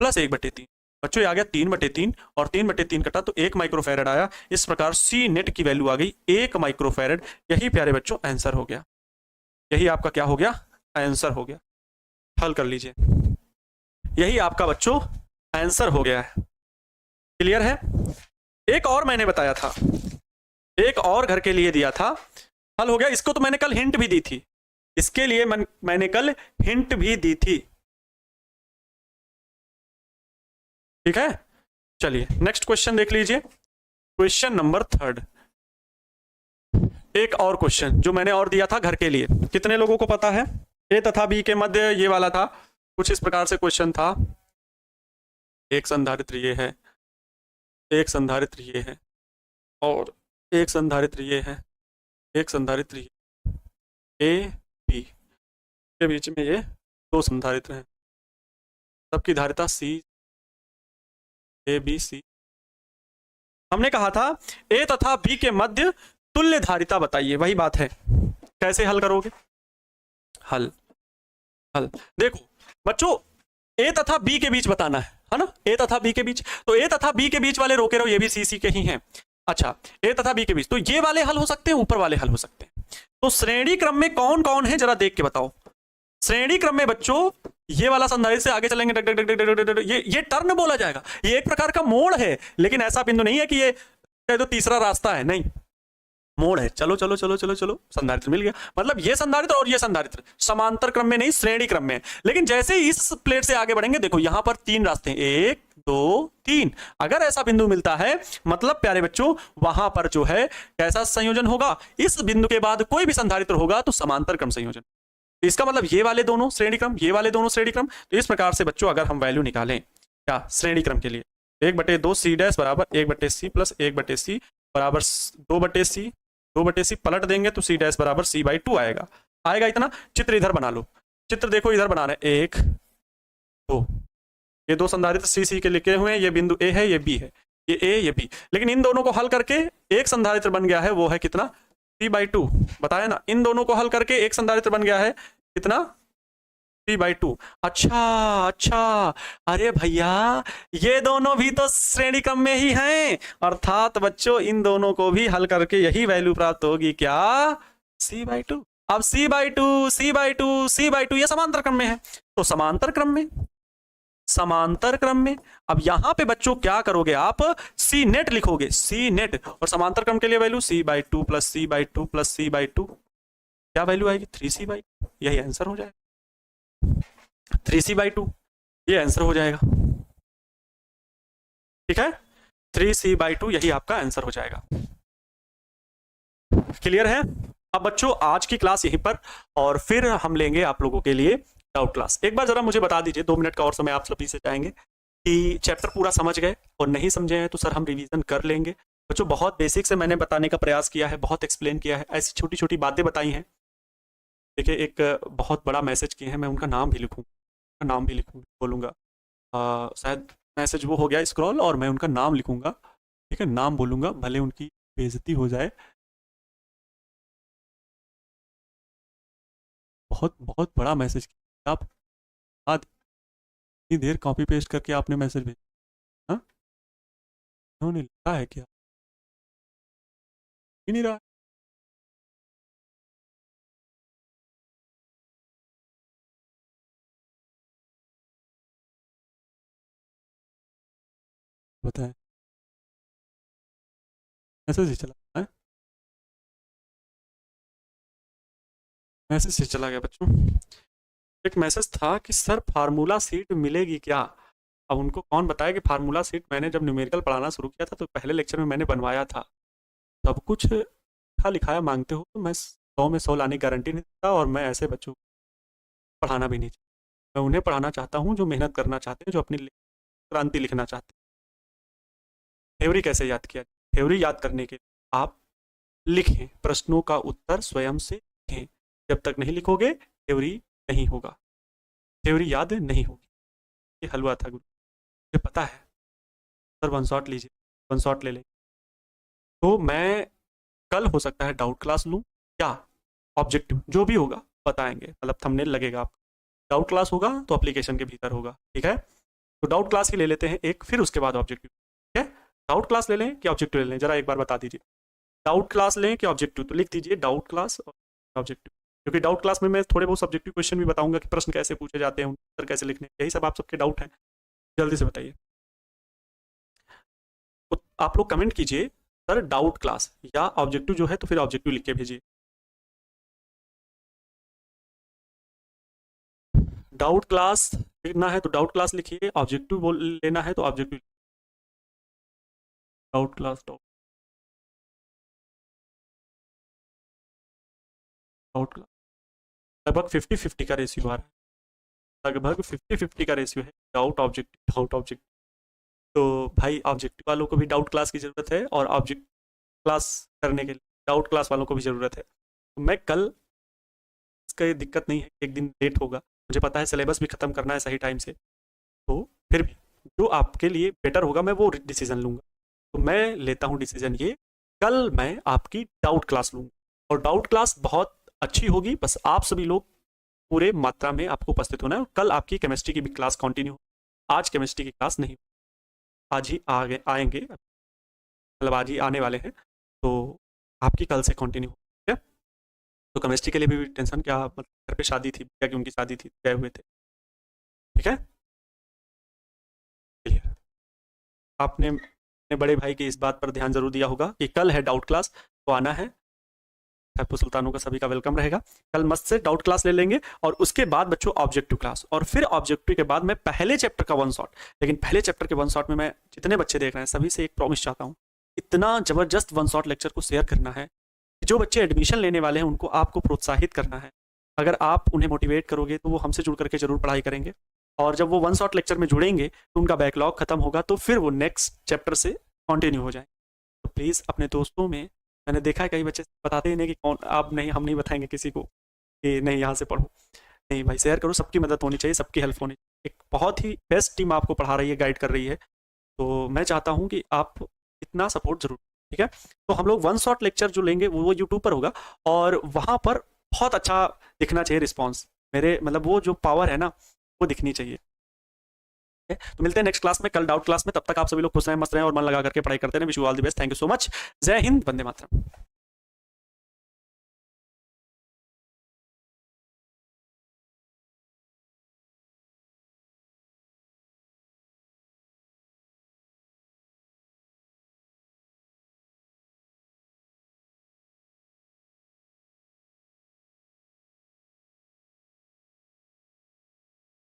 प्लस 1/3, बच्चों आ गया 3/3, और 3/3 कटा तो 1 माइक्रोफैरड आया। इस प्रकार सी नेट की वैल्यू आ गई 1 माइक्रोफैरड। यही प्यारे बच्चों आंसर हो गया, यही आपका क्या हो गया, आंसर हो गया। हल कर लीजिए, यही आपका बच्चों आंसर हो गया है। क्लियर है। एक और मैंने बताया था, एक और घर के लिए दिया था, हल हो गया। इसको तो मैंने कल हिंट भी दी थी, इसके लिए मैंने कल हिंट भी दी थी। ठीक है, चलिए नेक्स्ट क्वेश्चन देख लीजिए, क्वेश्चन नंबर 3। एक और क्वेश्चन जो मैंने और दिया था घर के लिए, कितने लोगों को पता है, ए तथा बी के मध्य ये वाला था, कुछ इस प्रकार से क्वेश्चन था। एक संधारित्र ये है, एक संधारित्र ये है, और एक संधारित्र ये है, एक संधारित्र ये, ए बी के बीच में ये 2 संधारित्र हैं, सबकी धारिता सी, ए बी सी। हमने कहा था ए तथा बी के मध्य तुल्य धारिता बताइए, वही बात है। कैसे हल करोगे, हल देखो बच्चों, ए तथा बी के बीच बताना है ना, ए तथा बी के बीच। तो ए तथा बी के बीच वाले रोके रहो, ये भी सी के ही हैं। अच्छा, ए तथा बी के बीच तो ये वाले हल हो सकते हैं, ऊपर वाले हल हो सकते हैं। तो श्रेणी क्रम में कौन कौन है जरा देख के बताओ। श्रेणी क्रम में बच्चों ये वाला संधारित्र से आगे चलेंगे, डग डग डग डग डग, ये टर्न बोला जाएगा, ये एक प्रकार का मोड़ है, लेकिन ऐसा बिंदु नहीं है कि ये तो तीसरा रास्ता है, नहीं, मोड़ है। चलो चलो चलो चलो चलो, संधारित्र मिल गया। मतलब ये संधारित्र और ये संधारित्र समांतर क्रम में नहीं, श्रेणी क्रम में। लेकिन जैसे ही इस प्लेट से आगे बढ़ेंगे, देखो यहां पर 3 रास्ते हैं, 1 2 3। अगर ऐसा बिंदु मिलता है, मतलब प्यारे बच्चों वहां पर जो है कैसा संयोजन होगा, इस बिंदु के बाद कोई भी संधारित्र होगा तो समांतर क्रम संयोजन। इसका मतलब ये वाले दोनों श्रेणी क्रम, ये वाले दोनों श्रेणी क्रम। तो इस प्रकार से बच्चों अगर हम वैल्यू निकालें क्या श्रेणी क्रम के लिए, 1/2 सी डैश बराबर 1/c प्लस 1/c बराबर 2/c, 2/c पलट देंगे तो सी डैश बराबर c/2 आएगा इतना। चित्र इधर बना लो, चित्र देखो इधर बना रहे हैं, 1 2, ये 2 संधारित्र सी के लिखे हुए हैं, ये बिंदु ए है, ये बी है, ये ए ये बी। लेकिन इन दोनों को हल करके एक संधारित्र बन गया है, वो है कितना, c/2। बताया ना, इन दोनों को हल करके एक संधारित्र बन गया है कितना, 3/2। अच्छा अच्छा, अरे भैया ये दोनों भी तो श्रेणी क्रम में ही हैं, अर्थात बच्चों इन दोनों को भी हल करके यही वैल्यू प्राप्त होगी, क्या, c/2। अब c/2 c/2 c/2 ये समांतर क्रम में है, तो समांतर क्रम में अब यहां पे बच्चों क्या करोगे आप, सी नेट लिखोगे, सी नेट, और समांतर क्रम के लिए value c/2 plus c/2 plus c/2, क्या वैल्यू आएगी 3c/2, यही आंसर हो जाएगा 3c/2, ये आंसर हो जाएगा, ठीक है 3c/2 यही आपका आंसर हो जाएगा। क्लियर है। अब बच्चों आज की क्लास यहीं पर, और फिर हम लेंगे आप लोगों के लिए डाउट क्लास। एक बार जरा मुझे बता दीजिए, 2 मिनट का और समय आप सभी से चाहेंगे कि चैप्टर पूरा समझ गए, और नहीं समझे हैं तो सर हम रिवीजन कर लेंगे। बच्चों बहुत बेसिक से मैंने बताने का प्रयास किया है, बहुत एक्सप्लेन किया है, ऐसी छोटी छोटी बातें बताई हैं। देखिए एक बहुत बड़ा मैसेज किए हैं, मैं उनका नाम भी लिखूँ बोलूँगा, शायद मैसेज वो हो गया स्क्रॉल, और मैं उनका नाम लिखूँगा, ठीक है, नाम बोलूँगा, भले उनकी बेइज्जती हो जाए। बहुत बहुत बड़ा मैसेज किया आप, आज इतनी देर कॉपी पेस्ट करके आपने मैसेज भेजा, हाँ उन्होंने लिखा है क्या, ही नहीं रहा, बताएं, मैसेज ही चला है, मैसेज से चला गया बच्चों। एक मैसेज था कि सर फार्मूला सीट मिलेगी क्या। अब उनको कौन बताया कि फार्मूला सीट मैंने जब न्यूमेरिकल पढ़ाना शुरू किया था तो पहले लेक्चर में मैंने बनवाया था, सब कुछ लिखा लिखाया मांगते हो तो मैं 100 में 100 लाने की गारंटी नहीं देता, और मैं ऐसे बच्चों को पढ़ाना भी नहीं चाहता। मैं उन्हें पढ़ाना चाहता हूँ जो मेहनत करना चाहते हैं, जो अपनी क्रांति लिखना चाहते हैं। थ्योरी कैसे याद किया, थ्योरी याद करने के लिए आप लिखें, प्रश्नों का उत्तर स्वयं से लिखें, जब तक नहीं लिखोगे थ्योरी नहीं होगा, थ्योरी याद नहीं होगी। ये हलवा था गुरु, मुझे पता है सर, वन शॉट लीजिए, वन शॉट ले लें, तो मैं कल हो सकता है डाउट क्लास लूँ, या ऑब्जेक्टिव जो भी होगा बताएंगे, मतलब थंबनेल लगेगा आप, डाउट क्लास होगा तो एप्लीकेशन के भीतर होगा, ठीक है। तो डाउट क्लास ही ले लेते हैं एक, फिर उसके बाद ऑब्जेक्टिव, ठीक है। डाउट क्लास ले लें कि ऑब्जेक्टिव ले लें, जरा एक बार बता दीजिए, डाउट क्लास लें कि ऑब्जेक्टिव, तो लिख दीजिए डाउट क्लास और ऑब्जेक्टिव, क्योंकि डाउट क्लास में मैं थोड़े बहुत सब्जेक्टिव क्वेश्चन भी बताऊंगा कि प्रश्न कैसे पूछे जाते हैं, उत्तर कैसे लिखने, यही सब आप सबके डाउट हैं, जल्दी से बताइए। तो आप लोग कमेंट कीजिए सर डाउट क्लास या ऑब्जेक्टिव जो है, तो फिर ऑब्जेक्टिव लिख के भेजिए। डाउट क्लास लिखना है तो डाउट क्लास लिखिए, ऑब्जेक्टिव बोल लेना है तो objective, doubt class doubt class. लगभग 50-50 का रेशियो आ रहा है, लगभग 50-50 का रेशियो है, डाउट ऑब्जेक्टिव डाउट ऑब्जेक्टिव। तो भाई ऑब्जेक्टिव वालों को भी डाउट क्लास की ज़रूरत है, और ऑब्जेक्ट क्लास करने के लिए डाउट क्लास वालों को भी ज़रूरत है। तो मैं कल, इसका दिक्कत नहीं है, एक दिन लेट होगा, मुझे पता है सिलेबस भी ख़त्म करना है सही टाइम से, तो फिर भी जो आपके लिए बेटर होगा मैं वो डिसीजन लूँगा। तो मैं लेता हूँ डिसीजन ये, कल मैं आपकी डाउट क्लास लूँगा, और डाउट क्लास बहुत अच्छी होगी, बस आप सभी लोग पूरे मात्रा में आपको उपस्थित होना है। कल आपकी केमिस्ट्री की भी क्लास कंटिन्यू, आज केमिस्ट्री की क्लास नहीं, आज ही आएंगे, मतलब आज ही आने वाले हैं, तो आपकी कल से कंटिन्यू, ठीक है। तो केमिस्ट्री के लिए भी टेंशन क्या, मतलब घर पे शादी थी, क्या कि उनकी शादी थी, गए हुए थे, ठीक है। क्लियर। आपने अपने बड़े भाई के इस बात पर ध्यान जरूर दिया होगा कि कल है डाउट क्लास, तो आना है, हैप्पी सुल्तानों का सभी का वेलकम रहेगा। कल मस्त से डाउट क्लास ले लेंगे, और उसके बाद बच्चों ऑब्जेक्टिव क्लास, और फिर ऑब्जेक्टिव के बाद मैं पहले चैप्टर का वन शॉट। लेकिन पहले चैप्टर के वन शॉट में मैं जितने बच्चे देख रहे हैं सभी से एक प्रॉमिस चाहता हूँ, इतना जबरदस्त वन शॉट लेक्चर को शेयर करना है, जो बच्चे एडमिशन लेने वाले हैं उनको आपको प्रोत्साहित करना है। अगर आप उन्हें मोटिवेट करोगे तो वो हमसे जुड़ करके जरूर पढ़ाई करेंगे, और जब वो वन शॉट लेक्चर में जुड़ेंगे तो उनका बैकलॉग खत्म होगा, तो फिर वो नेक्स्ट चैप्टर से कंटिन्यू हो जाए। तो प्लीज़ अपने दोस्तों में, मैंने देखा है कई बच्चे बताते ही नहीं कि कौन, आप नहीं, हम नहीं बताएंगे किसी को कि नहीं यहाँ से पढ़ो, नहीं भाई शेयर करो, सबकी मदद होनी चाहिए, सबकी हेल्प होनी चाहिए। एक बहुत ही बेस्ट टीम आपको पढ़ा रही है, गाइड कर रही है, तो मैं चाहता हूँ कि आप इतना सपोर्ट जरूर, ठीक है। तो हम लोग वन शॉट लेक्चर जो लेंगे वो यूट्यूब पर होगा, और वहाँ पर बहुत अच्छा दिखना चाहिए रिस्पॉन्स, मेरे मतलब वो जो पावर है ना वो दिखनी चाहिए। तो मिलते हैं नेक्स्ट क्लास में, कल डाउट क्लास में। तब तक आप सभी लोग खुश रहें, मस्त रहें और मन लगा करके पढ़ाई करते रहें। Wish you all the best. Thank you so much. जय हिंद, वंदे मातरम।